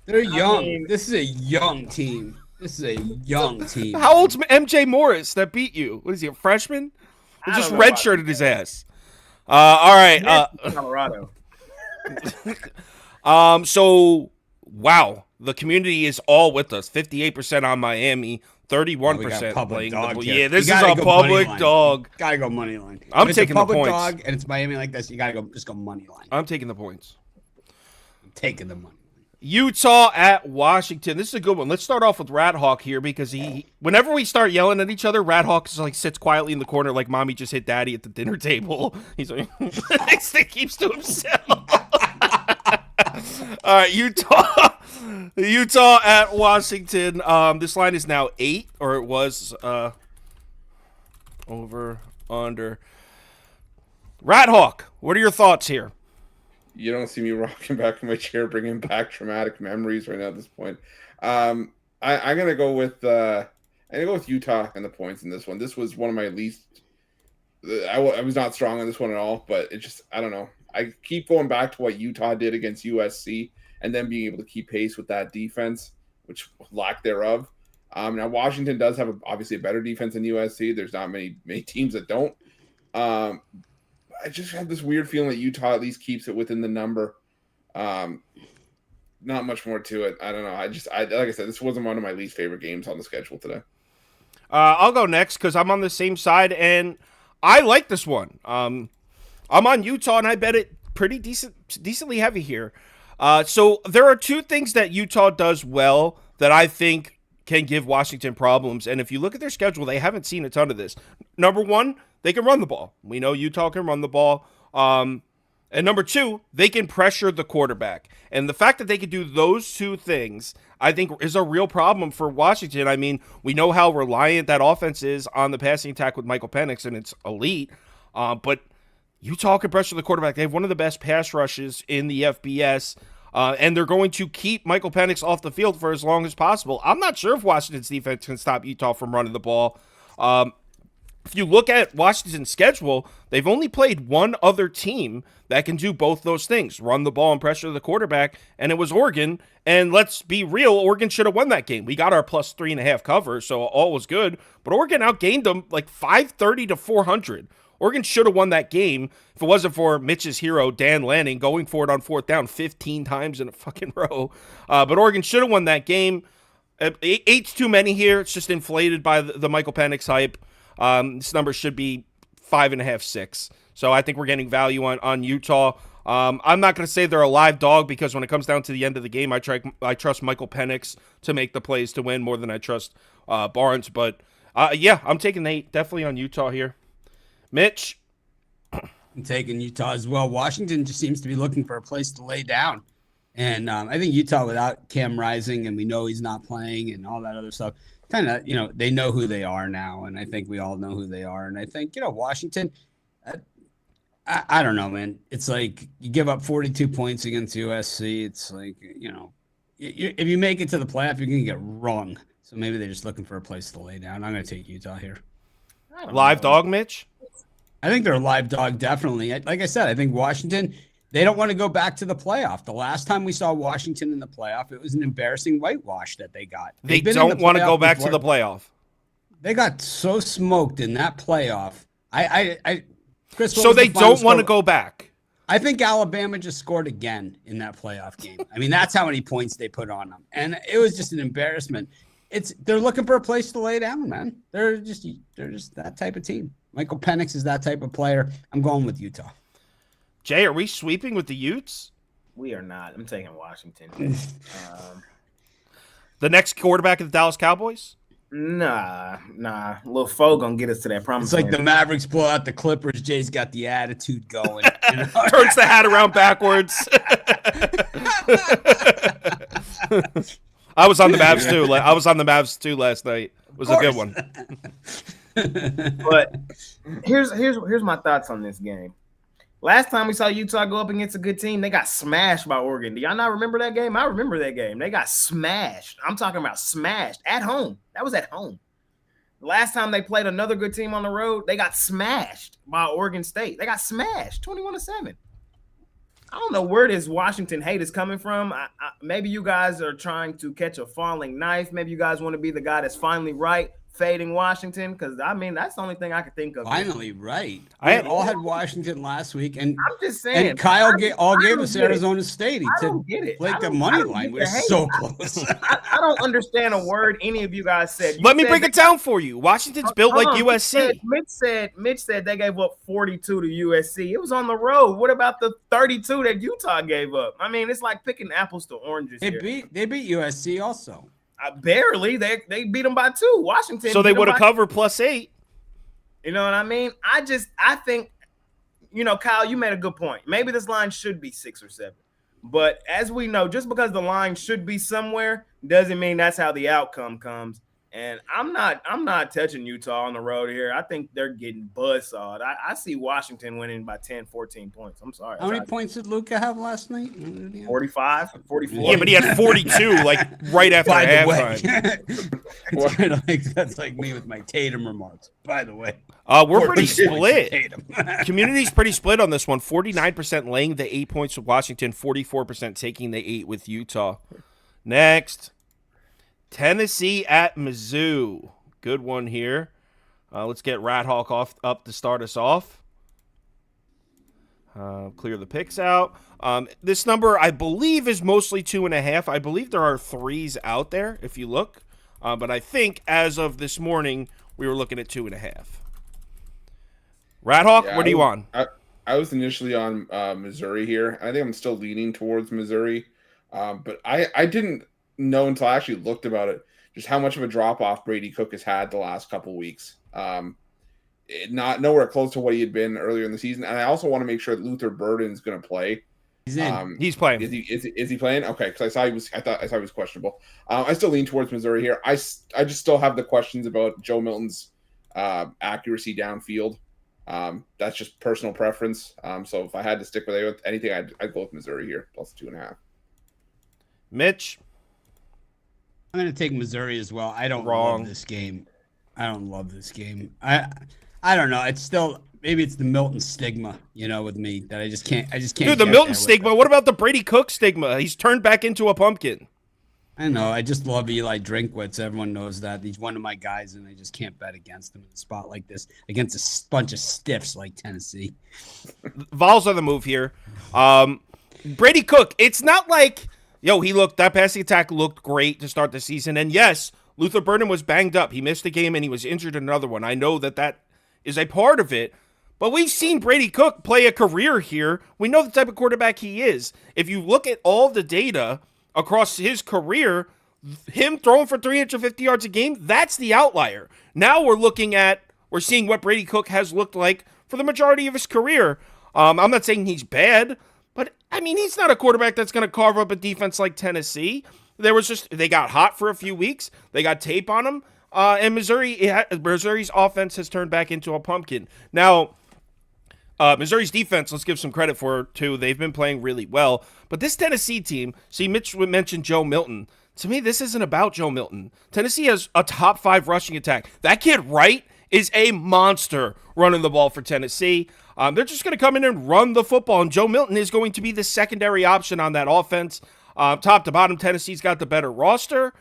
They're young. This is a young team. How old's MJ Morris that beat you? What is he, a freshman? Or just redshirted his ass? All right. Colorado. So, wow. The community is all with us. 58% on Miami, 31% playing. Yeah, this is a public dog. Gotta go money line. I'm taking the points. Dog and it's Miami like this, you gotta go money line. I'm taking the points. I'm taking the money. Utah at Washington. This is a good one. Let's start off with Rat Hawk here because whenever we start yelling at each other, Rat Hawk just sits quietly in the corner like mommy just hit daddy at the dinner table. He's like, next thing keeps to himself. All right, Utah at Washington. This line is now 8, or it was over, under. Rat Hawk, what are your thoughts here? You don't see me rocking back in my chair, bringing back traumatic memories right now at this point. I'm gonna go with Utah and the points in this one. This was one of my least. I was not strong on this one at all, but it just, I don't know. I keep going back to what Utah did against USC, and then being able to keep pace with that defense, which lack thereof. Now Washington does have obviously a better defense than USC. There's not many teams that don't. I just have this weird feeling that Utah at least keeps it within the number. Not much more to it. I don't know. Like I said, this wasn't one of my least favorite games on the schedule today. I'll go next because I'm on the same side, and I like this one. I'm on Utah, and I bet it pretty decently heavy here. So there are 2 things that Utah does well that I think can give Washington problems. And if you look at their schedule, they haven't seen a ton of this. Number 1, they can run the ball. We know Utah can run the ball. And number 2, they can pressure the quarterback. And the fact that they can do those 2 things, I think, is a real problem for Washington. I mean, we know how reliant that offense is on the passing attack with Michael Penix, and it's elite. But Utah can pressure the quarterback. They have one of the best pass rushes in the FBS. And they're going to keep Michael Penix off the field for as long as possible. I'm not sure if Washington's defense can stop Utah from running the ball. if you look at Washington's schedule, they've only played one other team that can do both those things, run the ball and pressure the quarterback, and it was Oregon. And let's be real, Oregon should have won that game. We got our plus 3.5 cover, so all was good. But Oregon outgained them like 530 to 400. Oregon should have won that game if it wasn't for Mitch's hero, Dan Lanning, going for it on 4th down 15 times in a fucking row. But Oregon should have won that game. 8's too many here. It's just inflated by the Michael Penix hype. This number should be 5.5, 6. So I think we're getting value on Utah. I'm not going to say they're a live dog because when it comes down to the end of the game, I trust Michael Penix to make the plays to win more than I trust Barnes. But yeah, I'm taking the 8 definitely on Utah here. Mitch? I'm taking Utah as well. Washington just seems to be looking for a place to lay down. And I think Utah, without Cam Rising, and we know he's not playing and all that other stuff, kind of, they know who they are now. And I think we all know who they are. And I think, Washington, I don't know, man. It's like you give up 42 points against USC. It's like, if you make it to the playoff, you're going to get rung. So maybe they're just looking for a place to lay down. I'm going to take Utah here. Live dog, Mitch? I think they're a live dog, definitely. Like I said, I think Washington, they don't want to go back to the playoff. The last time we saw Washington in the playoff, it was an embarrassing whitewash that they got. They don't want to go back to the playoff. They got so smoked in that playoff. Chris, so they don't want to go back. I think Alabama just scored again in that playoff game. I mean, that's how many points they put on them. And it was just an embarrassment. They're looking for a place to lay down, man. They're just that type of team. Michael Penix is that type of player. I'm going with Utah. Jay, are we sweeping with the Utes? We are not. I'm taking Washington. The next quarterback of the Dallas Cowboys? Nah. Little Foe gonna get us to that promise. It's like the Mavericks blow out the Clippers. Jay's got the attitude going. Turns the hat around backwards. I was on the Mavs too. I was on the Mavs too last night. It was a good one. But here's my thoughts on this game. Last time we saw Utah go up against a good team, they got smashed by Oregon. Do y'all not remember that game? I remember that game. They got smashed. I'm talking about smashed at home. That was at home. Last time they played another good team on the road, they got smashed by Oregon State. They got smashed 21-7. I don't know where this Washington hate is coming from. Maybe you guys are trying to catch a falling knife. Maybe you guys want to be the guy that's finally right, fading Washington, because that's the only thing I could think of. Finally, right? I all had Washington last week, and I'm just saying. And Kyle gave us Arizona State. He said like the money line. We're so close. I don't understand a word any of you guys said. Let me break it down for you. Washington's built like USC. Mitch said they gave up 42 to USC. It was on the road. What about the 32 that Utah gave up? I mean, it's like picking apples to oranges. They beat USC also. Barely. They beat them by 2. Washington. So they would have covered +8. You know what I mean? I think, Kyle, you made a good point. Maybe this line should be 6 or 7. But as we know, just because the line should be somewhere doesn't mean that's how the outcome comes. And I'm not touching Utah on the road here. I think they're getting buzzsawed. I see Washington winning by 10, 14 points. I'm sorry. How many points did Luka have last night? 45, 44. Yeah, but he had 42 right after halftime. It's kind of like that's like me with my Tatum remarks. By the way, we're pretty split. Community's pretty split on this one. 49% laying the 8 points with Washington, 44% taking the 8 with Utah. Next. Tennessee at Mizzou. Good one here. Let's get Rat Hawk up to start us off. Clear the picks out. This number, I believe, is mostly 2.5. I believe there are 3s out there, if you look. But I think, as of this morning, we were looking at 2.5. Rat Hawk, what are you on? I was initially on Missouri here. I think I'm still leaning towards Missouri. But I didn't know until I actually looked about it just how much of a drop off Brady Cook has had the last couple weeks. Not nowhere close to what he had been earlier in the season, and I also want to make sure that Luther Burden's going to play. He's in. He's playing. Is he playing? Okay, because I thought he was questionable. I still lean towards Missouri here. I just still have the questions about Joe Milton's accuracy downfield. That's just personal preference. So if I had to stick with anything, I'd go with Missouri here plus 2.5. Mitch. I'm going to take Missouri as well. I don't love this game. I I don't know. It's still maybe it's the Milton stigma, with me that I just can't. Dude, the Milton stigma. What about the Brady Cook stigma? He's turned back into a pumpkin. I know. I just love Eli Drinkwitz. Everyone knows that. He's one of my guys, and I just can't bet against him in a spot like this against a bunch of stiffs like Tennessee. Vols are the move here. Brady Cook, it's not like, that passing attack looked great to start the season. And yes, Luther Burden was banged up. He missed a game and he was injured in another one. I know that is a part of it. But we've seen Brady Cook play a career here. We know the type of quarterback he is. If you look at all the data across his career, him throwing for 350 yards a game, that's the outlier. Now we're seeing what Brady Cook has looked like for the majority of his career. I'm not saying he's bad, but he's not a quarterback that's going to carve up a defense like Tennessee. They got hot for a few weeks. They got tape on him. And Missouri's offense has turned back into a pumpkin. Now, Missouri's defense, let's give some credit for it, too. They've been playing really well. But this Tennessee team, see, Mitch mentioned Joe Milton. To me, this isn't about Joe Milton. Tennessee has a top 5 rushing attack. That kid, Wright, is a monster running the ball for Tennessee. They're just going to come in and run the football, and Joe Milton is going to be the secondary option on that offense. Top to bottom, Tennessee's got the better roster.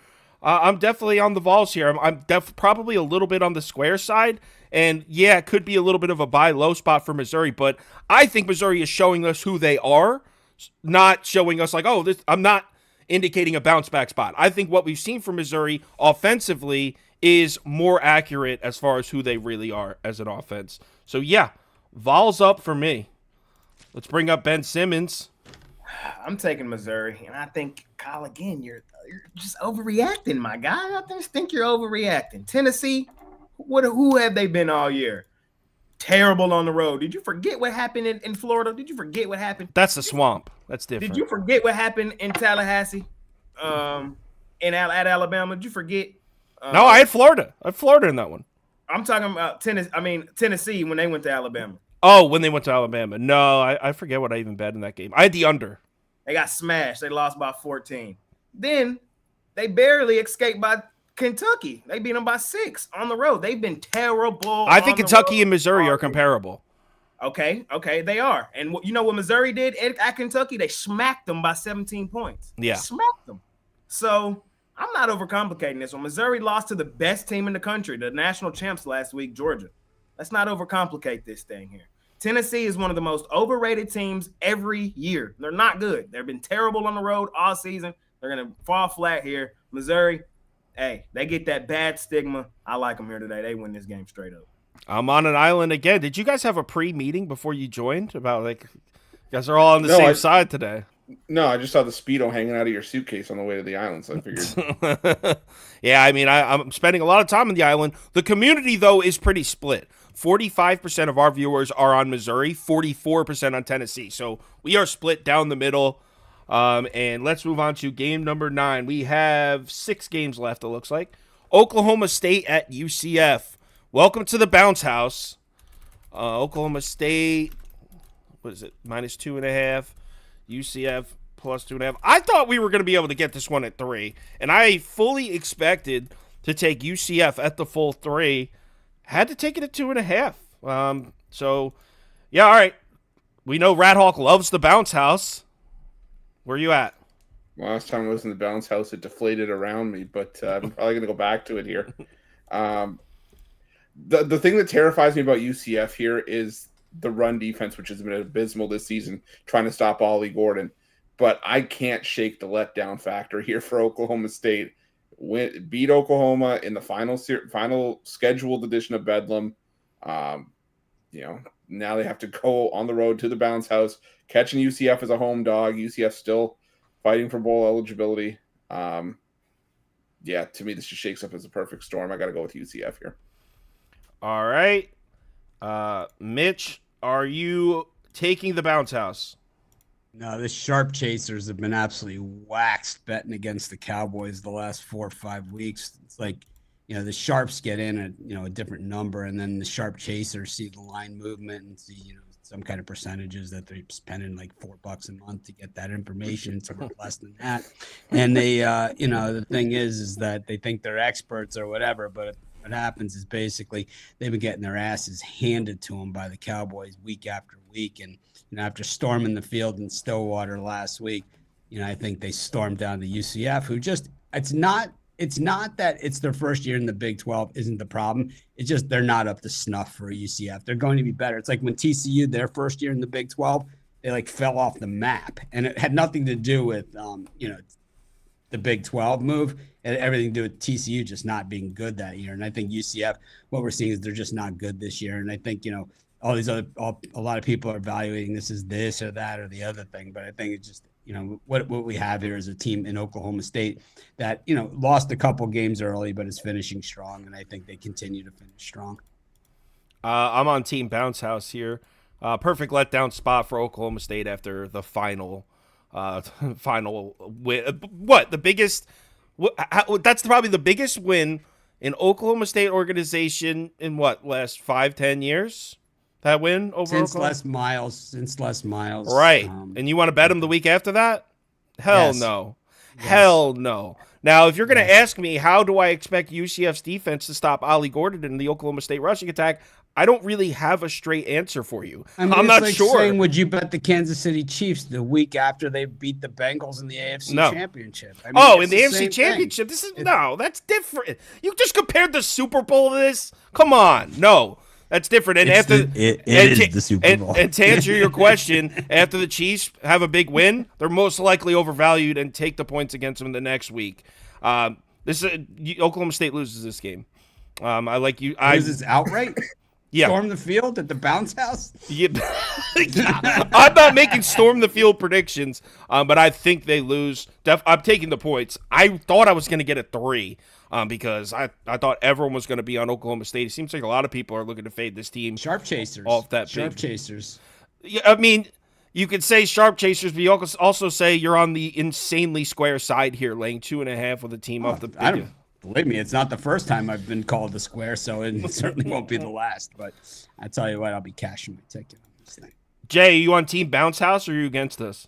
I'm definitely on the Vols here. I'm probably a little bit on the square side. And, yeah, it could be a little bit of a buy low spot for Missouri. But I think Missouri is showing us who they are, not showing us like, I'm not indicating a bounce back spot. I think what we've seen from Missouri offensively is more accurate as far as who they really are as an offense. So, yeah, Vols up for me. Let's bring up Ben Simmons. I'm taking Missouri, and I think, Kyle, again, you're just overreacting, my guy. I just think you're overreacting. Tennessee, who have they been all year? Terrible on the road. Did you forget what happened in Florida? Did you forget what happened? That's the swamp. That's different. Did you forget what happened in Tallahassee, at Alabama? Did you forget? No, I had Florida. I had Florida in that one. I'm talking about Tennessee when they went to Alabama. Oh, when they went to Alabama. No, I forget what I even bet in that game. I had the under. They got smashed. They lost by 14. Then they barely escaped by Kentucky. They beat them by 6 on the road. They've been terrible. I think Kentucky and Missouri are comparable. Okay, they are. And you know what Missouri did at Kentucky? They smacked them by 17 points. Yeah. Smacked them. So I'm not overcomplicating this one. Missouri lost to the best team in the country, the national champs last week, Georgia. Let's not overcomplicate this thing here. Tennessee is one of the most overrated teams every year. They're not good. They've been terrible on the road all season. They're going to fall flat here. Missouri, hey, they get that bad stigma. I like them here today. They win this game straight up. I'm on an island again. Did you guys have a pre-meeting before you joined about you guys are all on the same side today? No, I just saw the Speedo hanging out of your suitcase on the way to the island, so I figured. Yeah, I'm spending a lot of time on the island. The community, though, is pretty split. 45% of our viewers are on Missouri, 44% on Tennessee. So we are split down the middle. And let's move on to game number 9. We have 6 games left, it looks like. Oklahoma State at UCF. Welcome to the bounce house. Oklahoma State, what is it, -2.5. UCF +2.5. I thought we were going to be able to get this one at 3. And I fully expected to take UCF at the full 3. Had to take it at 2.5. So, yeah, all right. We know Rat Hawk loves the bounce house. Where are you at? Last time I was in the bounce house, it deflated around me, but I'm probably going to go back to it here. The thing that terrifies me about UCF here is the run defense, which has been abysmal this season, trying to stop Ollie Gordon. But I can't shake the letdown factor here for Oklahoma State. Beat Oklahoma in the final scheduled edition of Bedlam. Now they have to go on the road to the bounce house, catching UCF as a home dog. UCF still fighting for bowl eligibility. To me, this just shakes up as a perfect storm. I got to go with UCF here. All right. Mitch, are you taking the bounce house? No, the sharp chasers have been absolutely waxed betting against the Cowboys the last 4 or 5 weeks. It's like, the sharps get in at, a different number, and then the sharp chasers see the line movement and see, some kind of percentages that they're spending like $4 a month to get that information. It's worth less than that. And they, the thing is that they think they're experts or whatever, but what happens is basically they've been getting their asses handed to them by the Cowboys week after week. And, after storming the field in Stillwater last week, I think they stormed down to UCF, who just, it's not that it's their first year in the Big 12 isn't the problem. It's just they're not up to snuff for UCF. They're going to be better. It's like when TCU, their first year in the Big 12, they fell off the map. And it had nothing to do with, the Big 12 move. It had everything to do with TCU just not being good that year. And I think UCF, what we're seeing is they're just not good this year. And I think, all these a lot of people are evaluating this as this or that or the other thing. But I think it's just, what we have here is a team in Oklahoma State that, lost a couple games early, but is finishing strong. And I think they continue to finish strong. I'm on Team Bounce House here. Perfect letdown spot for Oklahoma State after the final win. What, the biggest? That's probably the biggest win in Oklahoma State organization in last 5-10 years. That win over since Les Miles. Right. And you want to bet them the week after that? Hell no. Yes. Hell no. Now, if you're going to ask me, how do I expect UCF's defense to stop Ollie Gordon in the Oklahoma State rushing attack? I don't really have a straight answer for you. I'm not sure. Saying, would you bet the Kansas City Chiefs the week after they beat the Bengals in the AFC Championship? In the AFC Championship? This is that's different. You just compared the Super Bowl to this? Come on. No. That's different. And it is the Super Bowl. And to answer your question, after the Chiefs have a big win, they're most likely overvalued and take the points against them the next week. Oklahoma State loses this game. I like you. Loses outright? Yeah. Storm the field at the Bounce House? Yeah. I'm not making storm the field predictions, but I think they lose. I'm taking the points. I thought I was going to get a 3. Because I thought everyone was going to be on Oklahoma State. It seems like a lot of people are looking to fade this team. Sharp chasers. Off that Sharp chasers. Yeah, I mean, you could say sharp chasers, but you also say you're on the insanely square side here, laying 2.5 with a team off the big. Believe me, it's not the first time I've been called the square, so it certainly won't be the last. But I tell you what, I'll be cashing my ticket on this thing. Jay, are you on Team Bounce House or are you against us?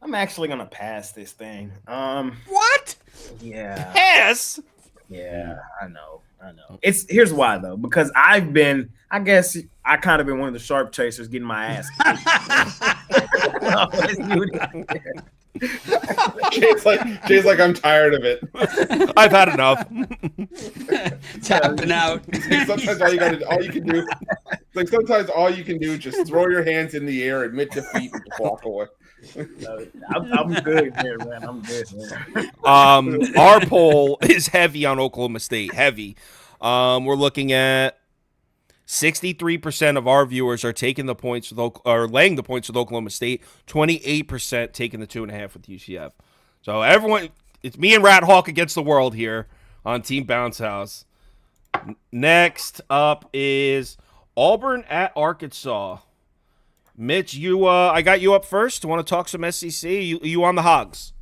I'm actually going to pass this thing. What? Yeah. Pass? Yeah, I know. Here's why though, because I guess I kind of been one of the sharp chasers getting my ass kicked. Jay's like, I'm tired of it. I've had enough. Tapping out. Sometimes all you can do is just throw your hands in the air, admit defeat, and just walk away. I'm good here, man. I'm good, man. Our poll is heavy on Oklahoma State. Heavy. We're looking at 63% of our viewers are taking the points or laying the points with Oklahoma State. 28% taking the 2.5 with UCF. So everyone, it's me and Rat Hawk against the world here on Team Bounce House. Next up is Auburn at Arkansas. Mitch, I got you up first. Want to talk some SEC? You on the Hogs?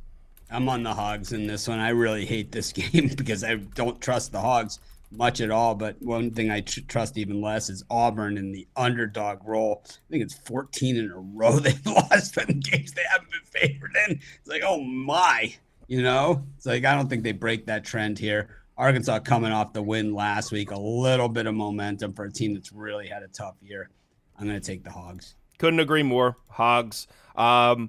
I'm on the Hogs in this one. I really hate this game because I don't trust the Hogs much at all. But one thing I trust even less is Auburn in the underdog role. I think it's 14 in a row they've lost in games they haven't been favored in. It's like, oh my, It's like I don't think they break that trend here. Arkansas coming off the win last week, a little bit of momentum for a team that's really had a tough year. I'm going to take the Hogs. Couldn't agree more. Hogs. I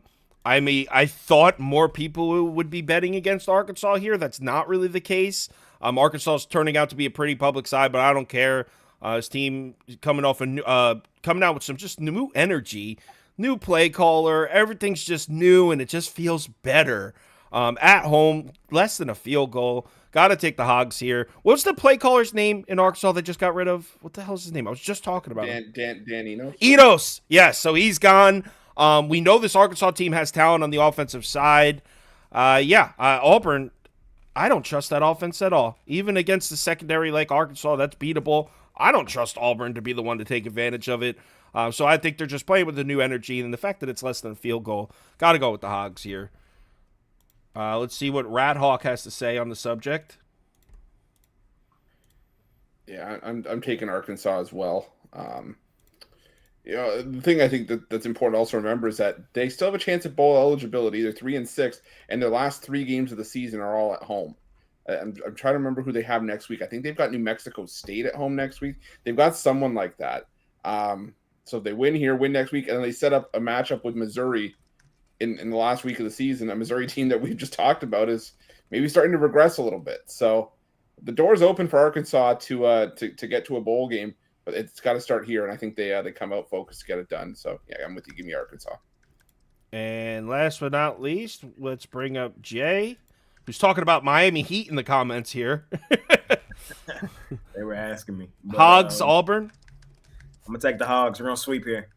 thought more people would be betting against Arkansas here. That's not really the case. Arkansas is turning out to be a pretty public side, but I don't care. His team coming out with some just new energy, new play caller. Everything's just new, and it just feels better. At home, less than a field goal. Got to take the Hogs here. What's the play caller's name in Arkansas they just got rid of? What the hell's his name? I was just talking about him. Dan Enos. Enos. Yes, so he's gone. We know this Arkansas team has talent on the offensive side. Auburn, I don't trust that offense at all. Even against the secondary like Arkansas, that's beatable. I don't trust Auburn to be the one to take advantage of it. So I think they're just playing with the new energy, and the fact that it's less than a field goal. Got to go with the Hogs here. Let's see what Rat Hawk has to say on the subject. Yeah, I'm taking Arkansas as well. The thing I think that's important to also remember is that they still have a chance at bowl eligibility. They're 3-6, and their last 3 games of the season are all at home. I'm trying to remember who they have next week. I think they've got New Mexico State at home next week. They've got someone like that. So if they win here, win next week, and then they set up a matchup with Missouri in the last week of the season. A Missouri team that we've just talked about is maybe starting to regress a little bit. So the door's open for Arkansas to get to a bowl game, but it's got to start here. And I think they come out focused to get it done. So yeah, I'm with you. Give me Arkansas. And last but not least, let's bring up Jay, who's talking about Miami Heat in the comments here. They were asking me. But, Hogs, Auburn. I'm going to take the Hogs. We're going to sweep here.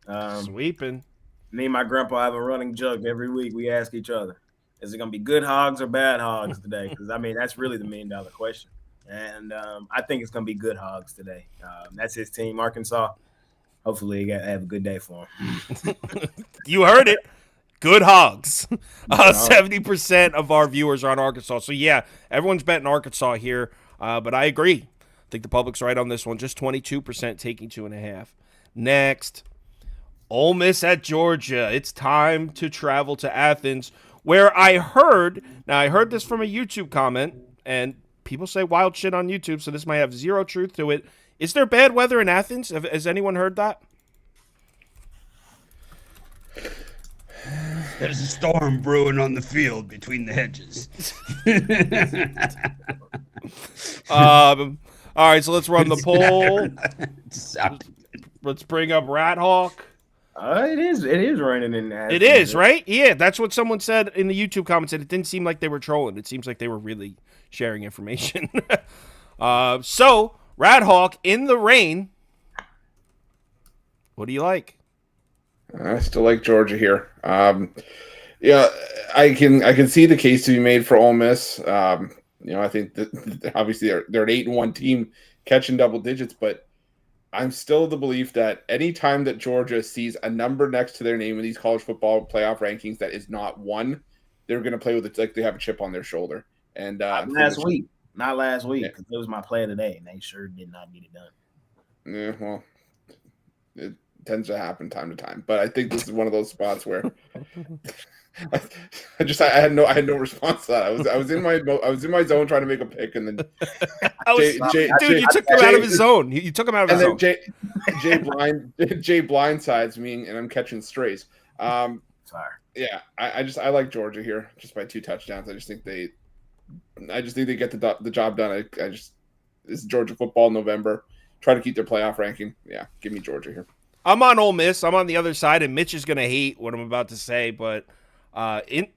Sweeping. Me and my grandpa have a running joke every week. We ask each other, is it going to be good Hogs or bad Hogs today? Because, I mean, that's really the million-dollar question. And I think it's going to be good Hogs today. That's his team, Arkansas. Hopefully, he have a good day for him. You heard it. Good Hogs. 70% of our viewers are on Arkansas. So, yeah, everyone's betting Arkansas here. But I agree. I think the public's right on this one. Just 22% taking 2.5. Next, Ole Miss at Georgia. It's time to travel to Athens, where I heard this from a YouTube comment, and people say wild shit on YouTube, so this might have zero truth to it. Is there bad weather in Athens? Has anyone heard that? There's a storm brewing on the field between the hedges. All right, so let's run the poll. Let's bring up Rat Hawk. It is raining in Athens. It is, right? Yeah, that's what someone said in the YouTube comments. And it didn't seem like they were trolling. It seems like they were really sharing information. So, Rat Hawk in the rain. What do you like? I still like Georgia here. Yeah, I can see the case to be made for Ole Miss. I think that obviously they're an 8-1 team catching double digits, but I'm still of the belief that any time that Georgia sees a number next to their name in these college football playoff rankings that is not 1, they're going to play with it like they have a chip on their shoulder. And not last week, because it was my play of the day, and they sure did not get it done. Yeah, well, it tends to happen time to time, but I think this is one of those spots where I had no response to that. I was in my zone trying to make a pick, and then you took him out of his zone. You took him out of his zone. Jay blindsides me, and I'm catching strays. Sorry. Yeah, I like Georgia here just by 2 touchdowns. I just think they get the job done. This is Georgia football November. Try to keep their playoff ranking. Yeah, give me Georgia here. I'm on Ole Miss. I'm on the other side, and Mitch is going to hate what I'm about to say, but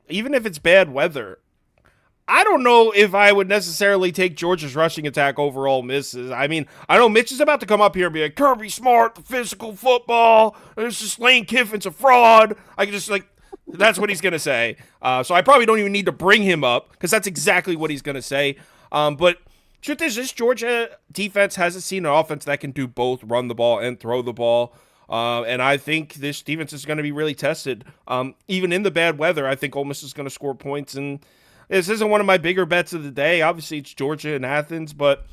even if it's bad weather, I don't know if I would necessarily take Georgia's rushing attack over Ole Miss's. I mean, I know Mitch is about to come up here and be like, Kirby Smart, the physical football, it's just Lane Kiffin's a fraud. I can just that's what he's going to say. So I probably don't even need to bring him up because that's exactly what he's going to say. But truth is, this Georgia defense hasn't seen an offense that can do both run the ball and throw the ball. And I think this defense is going to be really tested. Even in the bad weather, I think Ole Miss is going to score points. And this isn't one of my bigger bets of the day. Obviously, it's Georgia and Athens. But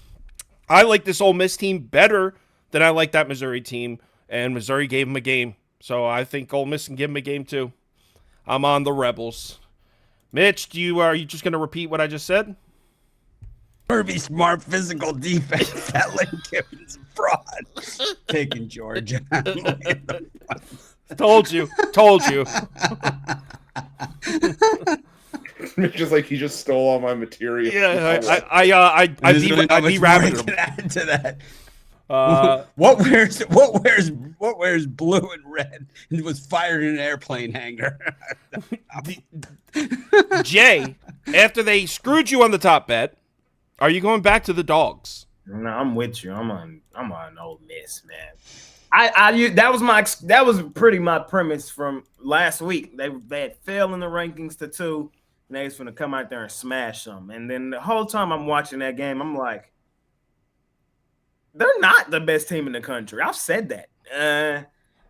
I like this Ole Miss team better than I like that Missouri team. And Missouri gave them a game. So I think Ole Miss can give them a game too. I'm on the Rebels. Mitch, are you just going to repeat what I just said? Kirby Smart physical defense. That Lane Kiffin's fraud. Taking Georgia. Told you. Just like he just stole all my material. Yeah, I de-rabbited him. Add to that. What wears blue and red and was fired in an airplane hangar? Jay, after they screwed you on the top bet, are you going back to the Dogs? No, I'm with you. I'm on Ole Miss, man. That was pretty my premise from last week. They had fell in the rankings to 2, and they was going to come out there and smash them. And then the whole time I'm watching that game, I'm like, they're not the best team in the country. I've said that.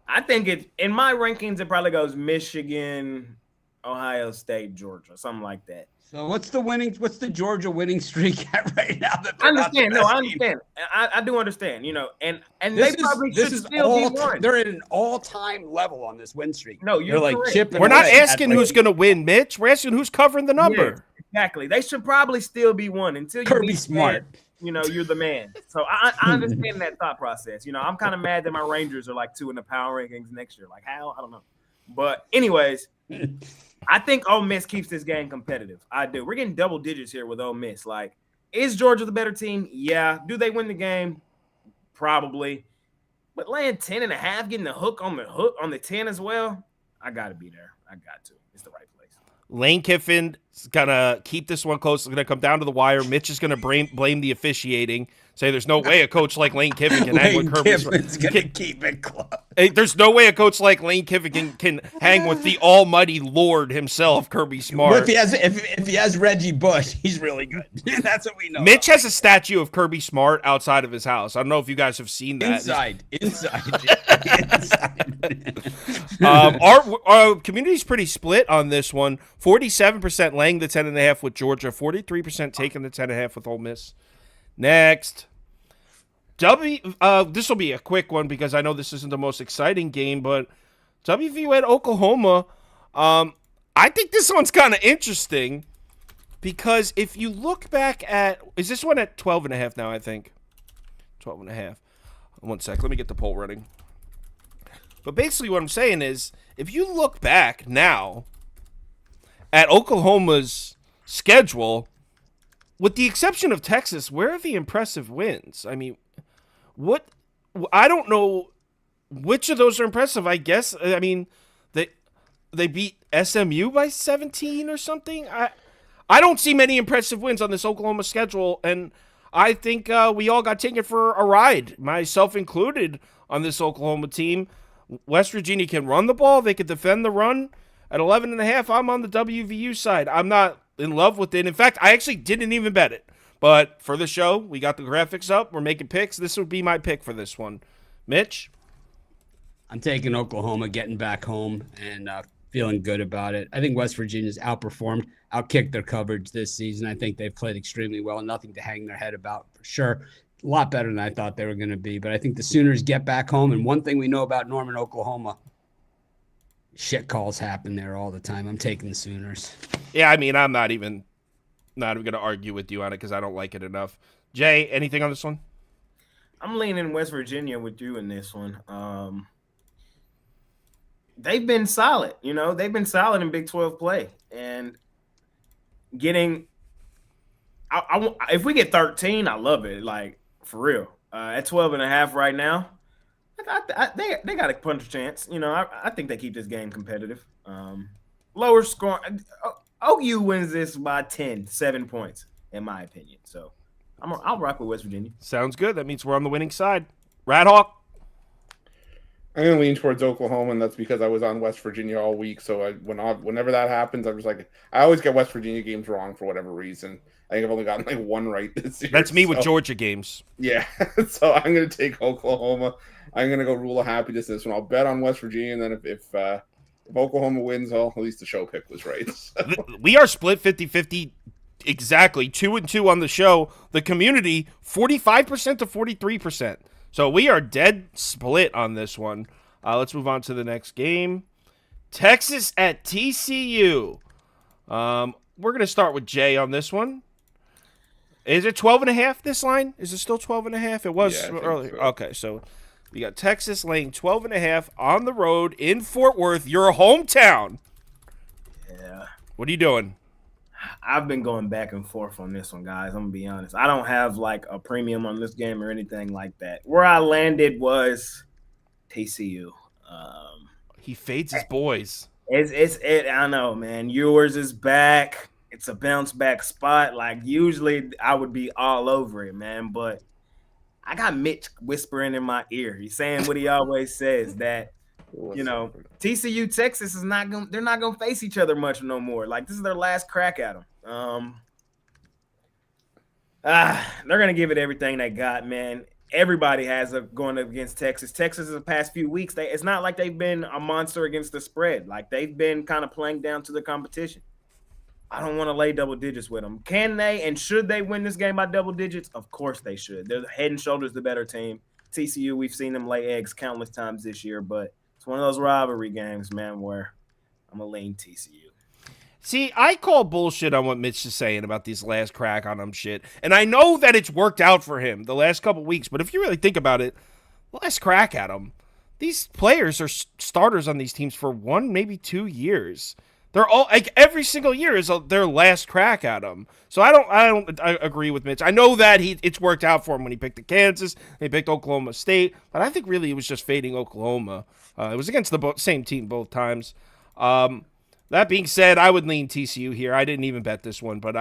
I think in my rankings, it probably goes Michigan, Ohio State, Georgia, something like that. So what's the Georgia winning streak at right now? I understand. I understand. I do understand, and they probably should still be one. They're at an all-time level on this win streak. No, you're like correct. chipping. We're not asking who's going to win, Mitch. We're asking who's covering the number. Exactly. They should probably still be one until you Kirby beat Smart. you're the man. So I understand that thought process. I'm kind of mad that my Rangers are like 2 in the power rankings next year. Like how? I don't know. But anyways, I think Ole Miss keeps this game competitive. I do. We're getting double digits here with Ole Miss. Like, is Georgia the better team? Yeah. Do they win the game? Probably. But laying 10.5, getting the hook on the 10 as well, I got to be there. I got to. It's the right place. Lane Kiffin's going to keep this one close. It's going to come down to the wire. Mitch is going to blame the officiating. Say there's no way a coach like Lane Kiffin can hang with Kirby. Kiffin's going to keep it close. There's no way a coach like Lane Kiffin can hang with the almighty Lord himself, Kirby Smart. Well, if he has Reggie Bush, he's really good. That's what we know. Mitch has a statue of Kirby Smart outside of his house. I don't know if you guys have seen that. Inside. Our community's pretty split on this one. 47% laying the 10.5 with Georgia. 43% taking the 10.5 with Ole Miss. Next. This will be a quick one because I know this isn't the most exciting game, but WVU at Oklahoma. I think this one's kind of interesting because if you look back at, is this one at 12.5 now? I think 12.5. 1 sec, let me get the poll running. But basically, what I'm saying is, if you look back now at Oklahoma's schedule, with the exception of Texas, where are the impressive wins? I mean, I don't know which of those are impressive. I guess, I mean, they beat SMU by 17 or something. I don't see many impressive wins on this Oklahoma schedule, and I think we all got taken for a ride, myself included, on this Oklahoma team. West Virginia can run the ball. They can defend the run. At 11.5, I'm on the WVU side. I'm not in love with it. In fact, I actually didn't even bet it. But for the show, we got the graphics up. We're making picks. This would be my pick for this one. Mitch? I'm taking Oklahoma, getting back home, and feeling good about it. I think West Virginia's outperformed, outkicked their coverage this season. I think they've played extremely well. Nothing to hang their head about for sure. A lot better than I thought they were going to be. But I think the Sooners get back home. And one thing we know about Norman, Oklahoma, shit calls happen there all the time. I'm taking the Sooners. Yeah, I mean, I'm not even going to argue with you on it because I don't like it enough. Jay, anything on this one? I'm leaning West Virginia with you in this one. They've been solid. They've been solid in Big 12 play. And getting if we get 13, I love it. Like, for real. At 12.5 right now, they got a punch chance. I think they keep this game competitive. Lower score. OU wins this by 7 points, in my opinion. So I'll rock with West Virginia. Sounds good. That means we're on the winning side. Radhawk? I'm going to lean towards Oklahoma, and that's because I was on West Virginia all week. So whenever that happens, I'm just like, I always get West Virginia games wrong for whatever reason. I think I've only gotten like one right this year. That's me with Georgia games. Yeah. So I'm going to take Oklahoma. I'm going to go rule of happiness this one. I'll bet on West Virginia, and then if Oklahoma wins, well, at least the show pick was right. So. We are split 50-50 exactly. 2-2 on the show. The community, 45% to 43%. So we are dead split on this one. Let's move on to the next game. Texas at TCU. We're going to start with Jay on this one. Is it 12.5 this line? Is it still 12.5? It was earlier. So. Okay, so we got Texas laying 12.5 on the road in Fort Worth, your hometown. Yeah. What are you doing? I've been going back and forth on this one, guys. I'm going to be honest. I don't have like a premium on this game or anything like that. Where I landed was TCU. He fades his boys. I know, man. Yours is back. It's a bounce back spot. Like, usually I would be all over it, man. But I got Mitch whispering in my ear. He's saying what he always says, that TCU, Texas they're not gonna face each other much no more. Like, this is their last crack at them. They're gonna give it everything they got, man. Everybody has going against Texas. Texas, in the past few weeks, it's not like they've been a monster against the spread. Like, they've been kind of playing down to the competition. I don't want to lay double digits with them. Can they and should they win this game by double digits? Of course they should. They're head and shoulders the better team. TCU, we've seen them lay eggs countless times this year, but it's one of those rivalry games, man, where I'm going to lean TCU. See, I call bullshit on what Mitch is saying about these last crack on him shit. And I know that it's worked out for him the last couple weeks, but if you really think about it, last crack at him, these players are starters on these teams for 1, maybe 2 years. They're all like every single year is their last crack at him. So I agree with Mitch. I know that it's worked out for him when he picked the Kansas, he picked Oklahoma State, but I think really it was just fading Oklahoma. It was against the same team both times. That being said, I would lean TCU here. I didn't even bet this one, but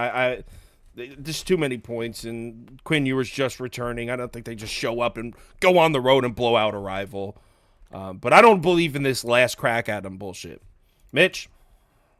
there's too many points, and Quinn Ewers just returning. I don't think they just show up and go on the road and blow out a rival. But I don't believe in this last crack at them bullshit. Mitch?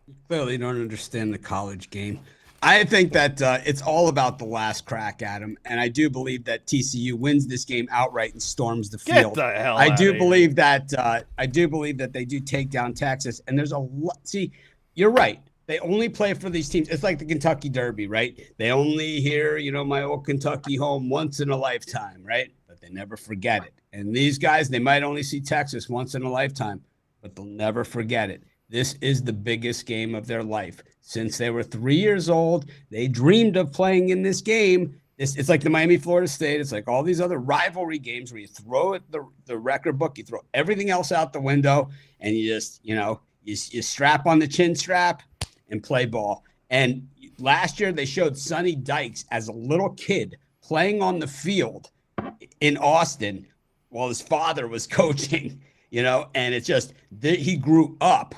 You clearly don't understand the college game. I think that it's all about the last crack at him, and I do believe that TCU wins this game outright and storms the field. Get the hell I out do of believe that. I do believe that they do take down Texas, and there's a lot. See, you're right. They only play for these teams. It's like the Kentucky Derby, right? They only hear, my old Kentucky home once in a lifetime, right? But they never forget it. And these guys, they might only see Texas once in a lifetime, but they'll never forget it. This is the biggest game of their life. Since they were 3 years old, they dreamed of playing in this game. It's like the Miami-Florida State. It's like all these other rivalry games where you throw at the record book, you throw everything else out the window, and you just, you strap on the chin strap and play ball. And last year they showed Sonny Dykes as a little kid playing on the field in Austin while his father was coaching, and it's just he grew up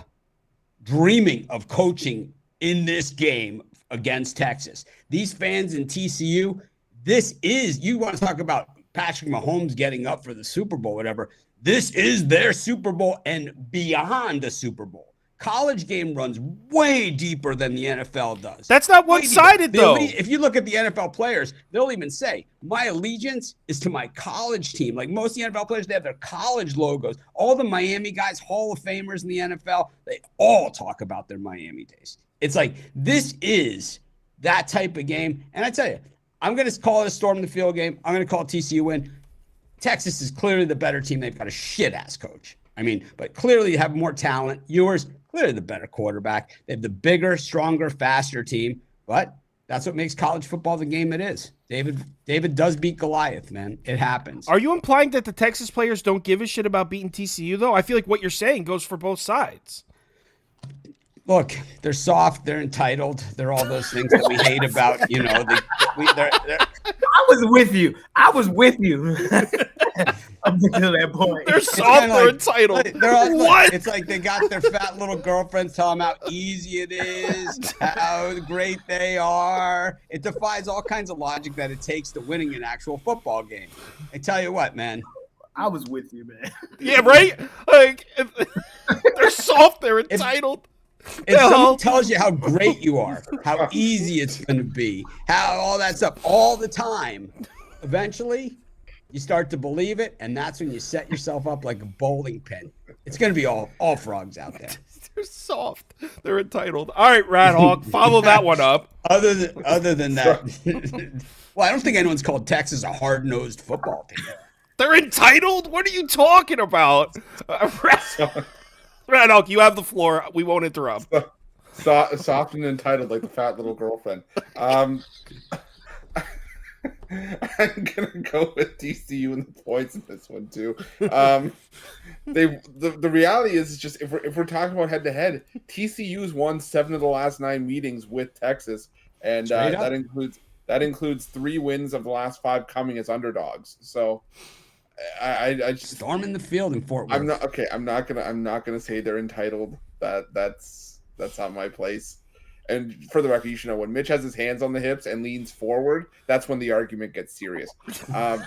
dreaming of coaching in this game against Texas. These fans in TCU, you want to talk about Patrick Mahomes getting up for the Super Bowl, whatever. This is their Super Bowl and beyond the Super Bowl. College game runs way deeper than the NFL does. That's not one-sided, though. If you look at the NFL players, they'll even say, my allegiance is to my college team. Like most of the NFL players, they have their college logos. All the Miami guys, Hall of Famers in the NFL, they all talk about their Miami days. It's like, this is that type of game. And I tell you, I'm going to call it a storm the field game. I'm going to call TCU win. Texas is clearly the better team. They've got a shit-ass coach. But clearly you have more talent. Ewers, clearly the better quarterback. They have the bigger, stronger, faster team. But that's what makes college football the game it is. David does beat Goliath, man. It happens. Are you implying that the Texas players don't give a shit about beating TCU, though? I feel like what you're saying goes for both sides. Look, they're soft. They're entitled. They're all those things that we hate about, I was with you. Up until that point. They're soft. They're entitled. What? It's like they got their fat little girlfriends telling them how easy it is, how great they are. It defies all kinds of logic that it takes to winning an actual football game. I tell you what, man. I was with you, man. Yeah, right? Like, they're soft. They're entitled. If someone tells you how great you are, how easy it's going to be, how all that stuff all the time, eventually you start to believe it, and that's when you set yourself up like a bowling pin. It's going to be all frogs out there. They're soft. They're entitled. All right, Rat Hawk, follow that one up. Other than that, well, I don't think anyone's called Texas a hard-nosed football team. They're entitled? What are you talking about? Rat Hawk, you have the floor. We won't interrupt. Soft and entitled like the fat little girlfriend. I'm gonna go with TCU and the points in this one too. The reality is just if we're talking about head to head, TCU's won 7 of the last 9 meetings with Texas, and that includes 3 wins of the last 5 coming as underdogs. So I just storming the field in Fort Worth. I'm not gonna say they're entitled. That's not my place. And for the record, you should know when Mitch has his hands on the hips and leans forward, that's when the argument gets serious. But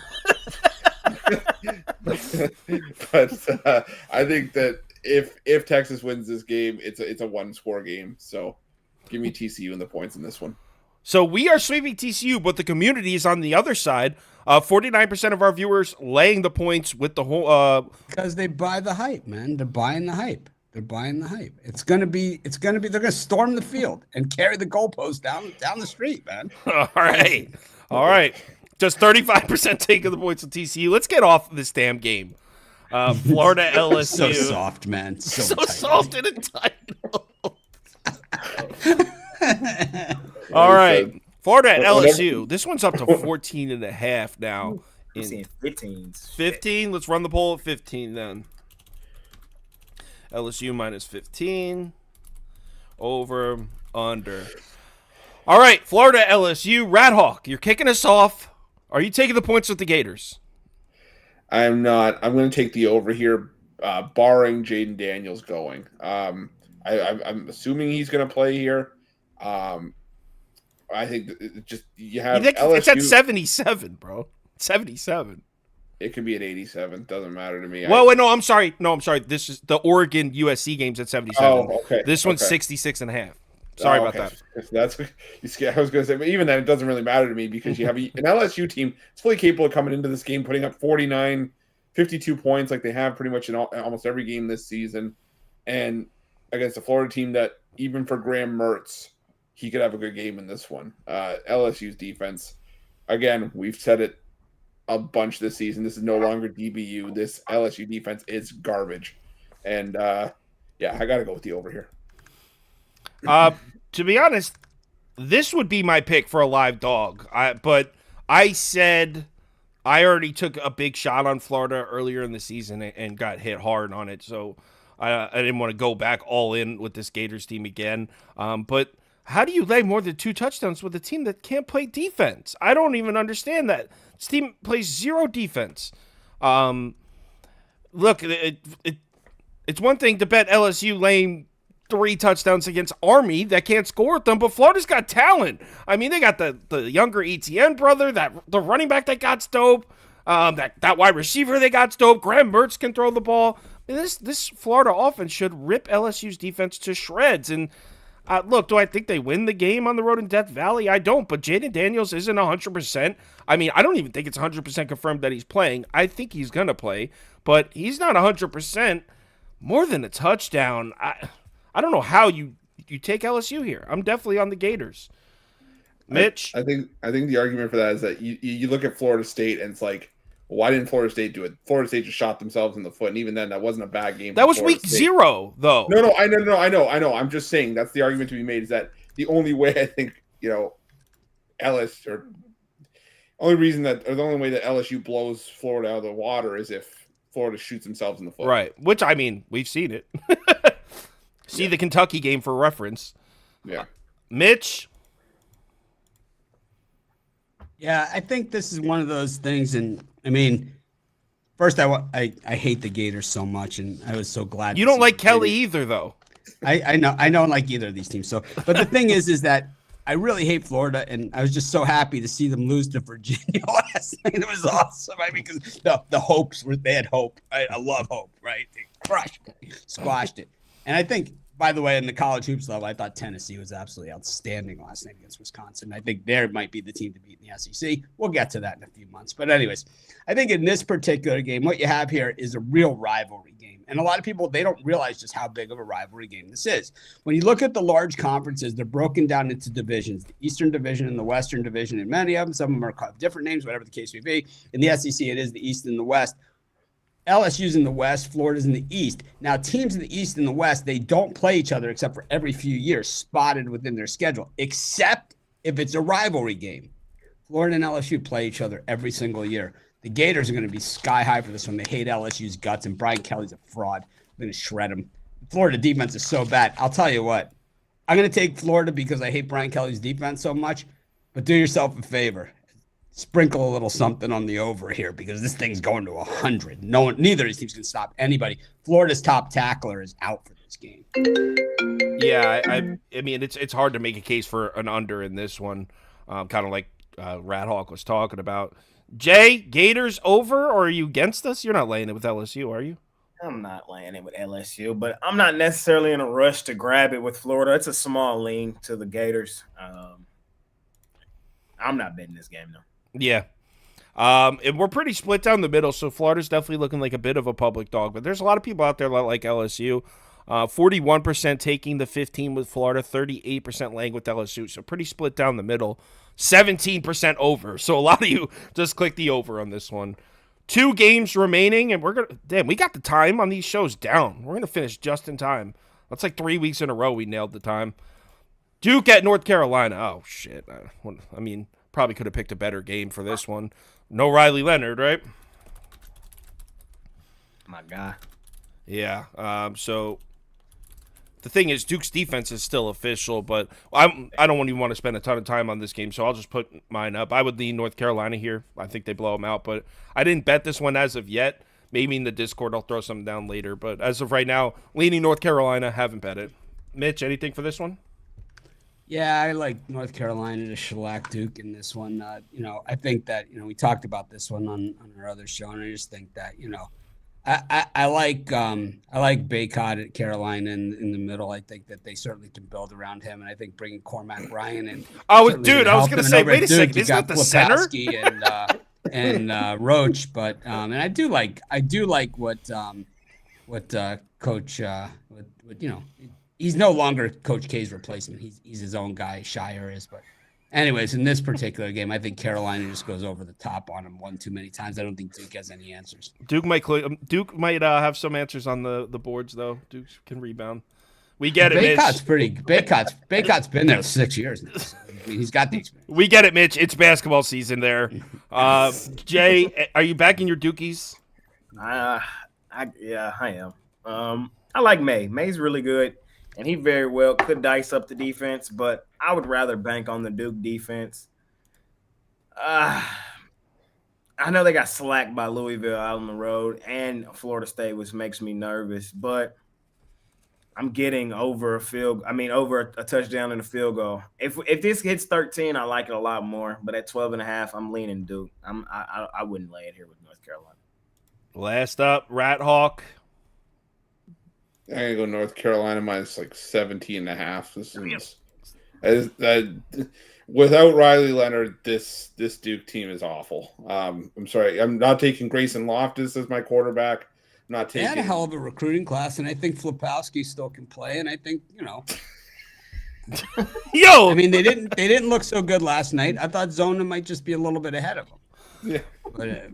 I think that if Texas wins this game, it's a 1-score game. So give me TCU and the points in this one. So we are sweeping TCU, but the community is on the other side. 49% of our viewers laying the points with the whole. Because they buy the hype, man. They're buying the hype. It's gonna be. They're gonna storm the field and carry the goalpost down the street, man. All right. Just 35% taking the points of TCU. Let's get off this damn game. Florida LSU. So soft, man. So soft and entitled. All right. Florida at Whatever. LSU. This one's up to 14.5 now. I'm seeing 15s. 15. Let's run the poll at 15 then. LSU minus 15. Over, under. All right, Florida LSU. Rat Hawk, you're kicking us off. Are you taking the points with the Gators? I am not. I'm going to take the over here, barring Jaden Daniels going. I'm assuming he's going to play here. I think just you have LSU. It's at 77, bro. 77. It could be at 87. Doesn't matter to me. Well, wait, no, I'm sorry. This is the Oregon USC game's at 77. Oh, okay. This one's 66.5. Sorry about that. That's I was going to say, but even then, it doesn't really matter to me because you have an LSU team. It's fully capable of coming into this game, putting up 49, 52 points like they have pretty much in almost every game this season, and against a Florida team that even for Graham Mertz, he could have a good game in this one. LSU's defense, again, we've said it a bunch this season. This is no longer DBU. This LSU defense is garbage, and I got to go with the over here. To be honest, this would be my pick for a live dog. But I said I already took a big shot on Florida earlier in the season and got hit hard on it. So I didn't want to go back all in with this Gators team again. But how do you lay more than 2 touchdowns with a team that can't play defense? I don't even understand that. This team plays 0 defense. Look, it's one thing to bet LSU laying 3 touchdowns against Army that can't score with them, but Florida's got talent. I mean, they got the younger Etienne brother, the running back that got dope, that wide receiver they got dope. Graham Mertz can throw the ball. I mean, this Florida offense should rip LSU's defense to shreds. And look, do I think they win the game on the road in Death Valley? I don't, but Jaden Daniels isn't 100%. I mean, I don't even think it's 100% confirmed that he's playing. I think he's going to play, but he's not 100%. More than a touchdown. I don't know how you take LSU here. I'm definitely on the Gators. Mitch? I think the argument for that is that you look at Florida State and it's like, why didn't Florida State do it? Florida State just shot themselves in the foot, and even then, that wasn't a bad game. That was week 0, though. No, I know. I'm just saying that's the argument to be made is that the only way I think, LSU, or only reason that, or the only way that LSU blows Florida out of the water is if Florida shoots themselves in the foot. Right, which, I mean, we've seen it. See the Kentucky game for reference. Yeah. Mitch? Yeah, I think this is one of those things, and I mean, first I hate the Gators so much, and I was so glad. You don't like Kelly either, though. I know I don't like either of these teams. So, but the thing is that I really hate Florida, and I was just so happy to see them lose to Virginia last night. It was awesome. I mean, because the hopes they had hope. I love hope, right? They crushed it, squashed it, and I think. By the way, in the college hoops level, I thought Tennessee was absolutely outstanding last night against Wisconsin. I think they might be the team to beat in the SEC. We'll get to that in a few months. But anyways, I think in this particular game, what you have here is a real rivalry game. And a lot of people, they don't realize just how big of a rivalry game this is. When you look at the large conferences, they're broken down into divisions, the Eastern Division and the Western Division, and many of them, some of them are called different names, whatever the case may be. In the SEC, it is the East and the West. LSU's in the West, Florida's in the East. Now, teams in the East and the West, they don't play each other except for every few years, spotted within their schedule, except if it's a rivalry game. Florida and LSU play each other every single year. The Gators are going to be sky high for this one. They hate LSU's guts, and Brian Kelly's a fraud. I'm going to shred him. Florida defense is so bad. I'll tell you what. I'm going to take Florida because I hate Brian Kelly's defense so much, but do yourself a favor. Sprinkle a little something on the over here because this thing's going to 100. Neither of these teams can stop anybody. Florida's top tackler is out for this game. Yeah, I mean it's hard to make a case for an under in this one, kind of like Rat Hawk was talking about. Jay, Gators over, or are you against us? You're not laying it with LSU, are you? I'm not laying it with LSU, but I'm not necessarily in a rush to grab it with Florida. It's a small lean to the Gators. I'm not betting this game, though. Yeah. And we're pretty split down the middle, so Florida's definitely looking like a bit of a public dog. But there's a lot of people out there that like LSU. 41% taking the 15 with Florida, 38% laying with LSU. So pretty split down the middle. 17% over. So a lot of you just click the over on this one. 2 games remaining, and we got the time on these shows down. We're going to finish just in time. That's like 3 weeks in a row we nailed the time. Duke at North Carolina. Oh, shit. I mean, probably could have picked a better game for this one. No Riley Leonard, right? My guy. Yeah. So the thing is, Duke's defense is still official, but I don't even want to spend a ton of time on this game, so I'll just put mine up. I would lean North Carolina here. I think they blow them out, but I didn't bet this one as of yet. Maybe in the Discord I'll throw something down later, but as of right now, leaning North Carolina, haven't bet it. Mitch, anything for this one? Yeah, I like North Carolina to shellac Duke in this one. I think that, we talked about this one on our other show, and I just think that, I like Baycott at Carolina in the middle. I think that they certainly can build around him, and I think bringing Cormac Ryan in. I was going to say, wait a second, isn't that the center? And Roach, but and I do like what Coach he's no longer Coach K's replacement. He's his own guy. Shire is, but anyways, in this particular game, I think Carolina just goes over the top on him one too many times. I don't think Duke has any answers. Duke might have some answers on the boards though. Duke can rebound. We get it, Mitch. Baycott's been there 6 years now. So he's got the experience. We get it, Mitch. It's basketball season there. Jay, are you back in your Dukies? I am. I like May. May's really good, and he very well could dice up the defense, but I would rather bank on the Duke defense. I know they got slacked by Louisville out on the road and Florida State, which makes me nervous, but I'm getting over a touchdown and a field goal. If this hits 13, I like it a lot more. But at 12.5, I'm leaning Duke. I wouldn't lay it here with North Carolina. Last up, Rat Hawk. I'm gonna go North Carolina minus like 17.5. This is without Riley Leonard, this Duke team is awful. I'm sorry, I'm not taking Grayson Loftus as my quarterback. They had a hell of a recruiting class, and I think Flipowski still can play. And I think Yo, I mean they didn't look so good last night. I thought Zona might just be a little bit ahead of them. Yeah, but,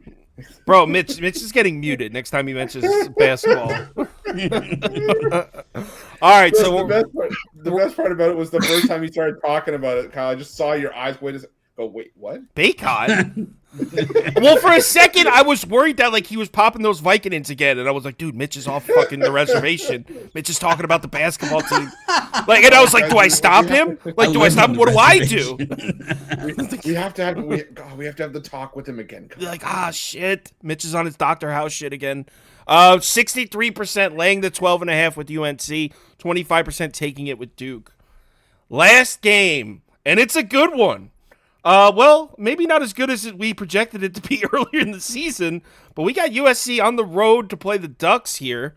bro, Mitch is getting muted next time he mentions basketball. All right, so the best part about it was the first time he started talking about it, Kyle. I just saw your eyes wait, what? Baycott? Well, for a second, I was worried that he was popping those Vicodins again, and I was like, dude, Mitch is off fucking the reservation. Mitch is talking about the basketball team. And I was like, do I stop him? Do I stop him? What do I do? we have to have the talk with him again. Shit. Mitch is on his Dr. House shit again. 63% laying the 12.5 with UNC, 25% taking it with Duke. Last game, and it's a good one. Well, maybe not as good as we projected it to be earlier in the season, but we got USC on the road to play the Ducks here.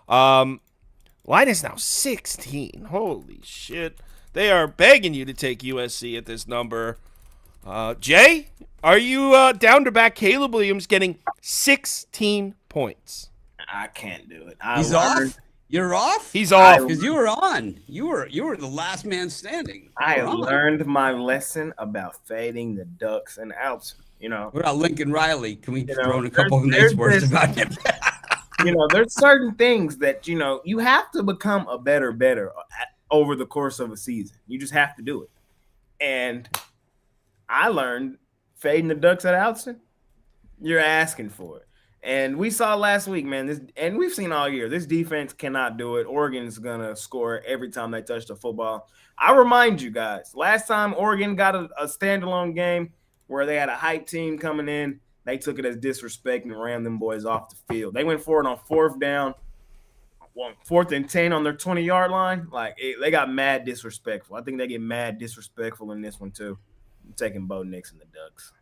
Line is now 16. Holy shit. They are begging you to take USC at this number. Jay, are you down to back Caleb Williams getting 16 points? I can't do it. He's off? You're off? He's off. Because you were on. You were the last man standing. I learned my lesson about fading the Ducks and outs. What about Lincoln Riley? Can we throw in a couple of nice words about him? There's certain things that, you have to become a better over the course of a season. You just have to do it. And I learned fading the Ducks at Outson, you're asking for it. And we saw last week, man, and we've seen all year, this defense cannot do it. Oregon's going to score every time they touch the football. I remind you guys, last time Oregon got a standalone game where they had a hype team coming in, they took it as disrespect and ran them boys off the field. They went for it on 4th down, 4th and 10 on their 20-yard line. They got mad disrespectful. I think they get mad disrespectful in this one, too. I'm taking Bo Nix and the Ducks.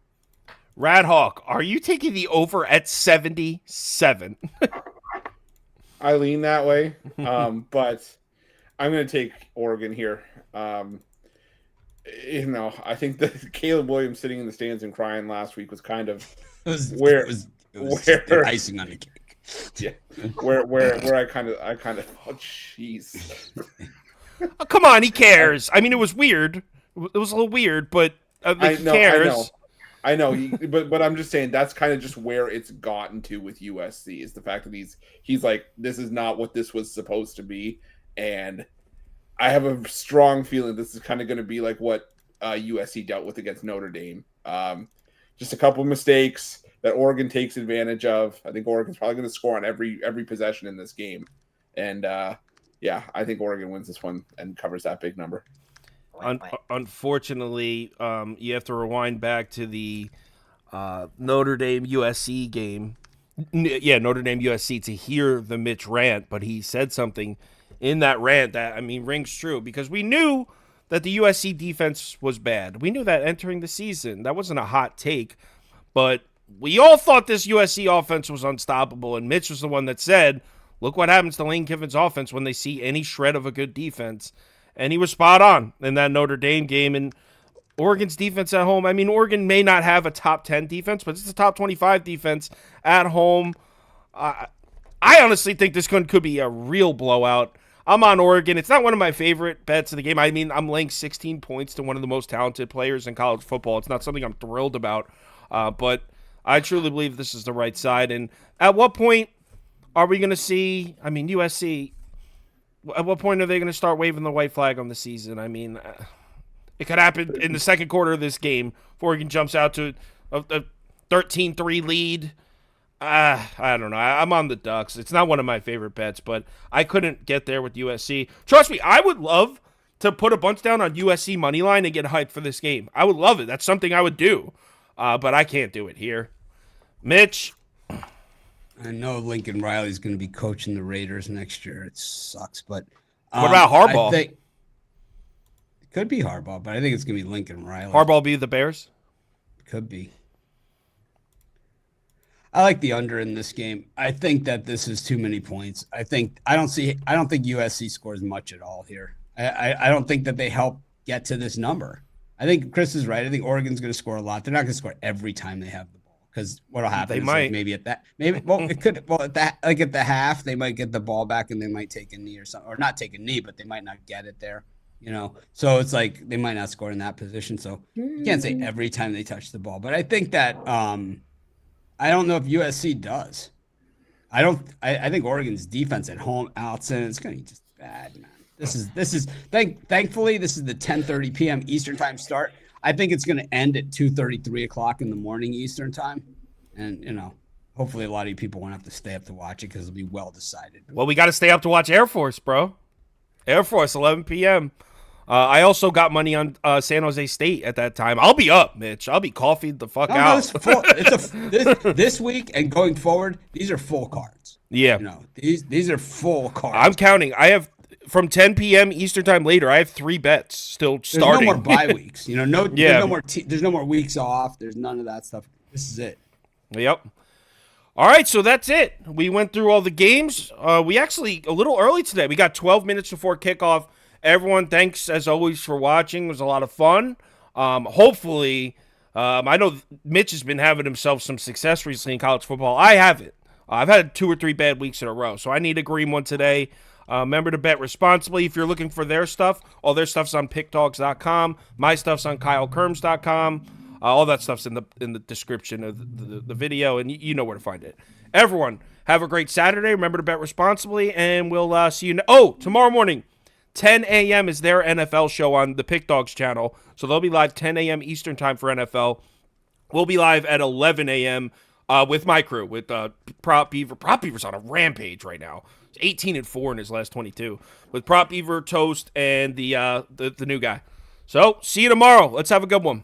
Rat Hawk, are you taking the over at 77? I lean that way, but I'm going to take Oregon here. I think that Caleb Williams sitting in the stands and crying last week was kind of where icing on the cake. Yeah, where I kind of oh jeez. Oh, come on, he cares. I mean, it was weird. It was a little weird, but he cares. I know, but I'm just saying that's kind of just where it's gotten to with USC is the fact that he's like, this is not what this was supposed to be, and I have a strong feeling this is kind of going to be like what USC dealt with against Notre Dame. Just a couple of mistakes that Oregon takes advantage of. I think Oregon's probably going to score on every possession in this game. And yeah, I think Oregon wins this one and covers that big number. Unfortunately, you have to rewind back to the Notre Dame USC game. Yeah, Notre Dame USC to hear the Mitch rant, but he said something in that rant that, I mean, rings true because we knew that the USC defense was bad. We knew that entering the season. That wasn't a hot take, but we all thought this USC offense was unstoppable, and Mitch was the one that said, look what happens to Lane Kiffin's offense when they see any shred of a good defense. And he was spot on in that Notre Dame game. And Oregon's defense at home, I mean, Oregon may not have a top 10 defense, but it's a top 25 defense at home. I honestly think this could be a real blowout. I'm on Oregon. It's not one of my favorite bets of the game. I mean, I'm laying 16 points to one of the most talented players in college football. It's not something I'm thrilled about, but I truly believe this is the right side. And at what point are we going to see, I mean, USC, at what point are they going to start waving the white flag on the season? I mean, it could happen in the second quarter of this game. Oregon jumps out to a 13-3 lead. I don't know. I'm on the Ducks. It's not one of my favorite bets, but I couldn't get there with USC. Trust me, I would love to put a bunch down on USC money line and get hyped for this game. I would love it. That's something I would do, but I can't do it here. Mitch? I know Lincoln Riley's going to be coaching the Raiders next year. It sucks, but what about Harbaugh? It could be Harbaugh, but I think it's going to be Lincoln Riley. Harbaugh be the Bears? Could be. I like the under in this game. I think that this is too many points. I don't think USC scores much at all here. I don't think that they help get to this number. I think Chris is right. I think Oregon's going to score a lot. They're not going to score every time they have the ball. Because what'll happen is like maybe at the half they might get the ball back and they might take a knee or something, or not take a knee, but they might not get it there, So it's like they might not score in that position. So you can't say every time they touch the ball, but I think that I don't know if USC does. I think Oregon's defense at home, Allison, it's going to be just bad, man. Thankfully this is the 10:30 p.m. Eastern time start. I think it's going to end at 2:33 o'clock in the morning Eastern time. And, hopefully a lot of you people won't have to stay up to watch it because it'll be well decided. Well, we got to stay up to watch Air Force, bro. Air Force, 11 p.m. I also got money on San Jose State at that time. I'll be up, Mitch. I'll be coffeeed the fuck out. This week and going forward, these are full cards. Yeah. These are full cards. I'm counting. I have from 10 p.m. Eastern time later, I have 3 bets still starting. There's no more bye weeks. There's no more weeks off. There's none of that stuff. This is it. Yep. All right, so that's it. We went through all the games. We actually, a little early today. We got 12 minutes before kickoff. Everyone, thanks as always for watching. It was a lot of fun. Hopefully, I know Mitch has been having himself some success recently in college football. I haven't. I've had 2 or 3 bad weeks in a row, so I need a green one today. Remember to bet responsibly. If you're looking for their stuff, all their stuff's on pickdawgz.com. My stuff's on kylekirms.com. All that stuff's in the description of the video, and you know where to find it. Everyone, have a great Saturday. Remember to bet responsibly, and we'll see you. Tomorrow morning, 10 a.m. is their NFL show on the Pickdawgz channel, so they'll be live 10 a.m. Eastern time for NFL. We'll be live at 11 a.m. With my crew, with Prop Beaver. Prop Beaver's on a rampage right now. 18-4 in his last 22 with Prop Beaver, Toast, and the new guy. So see you tomorrow. Let's have a good one.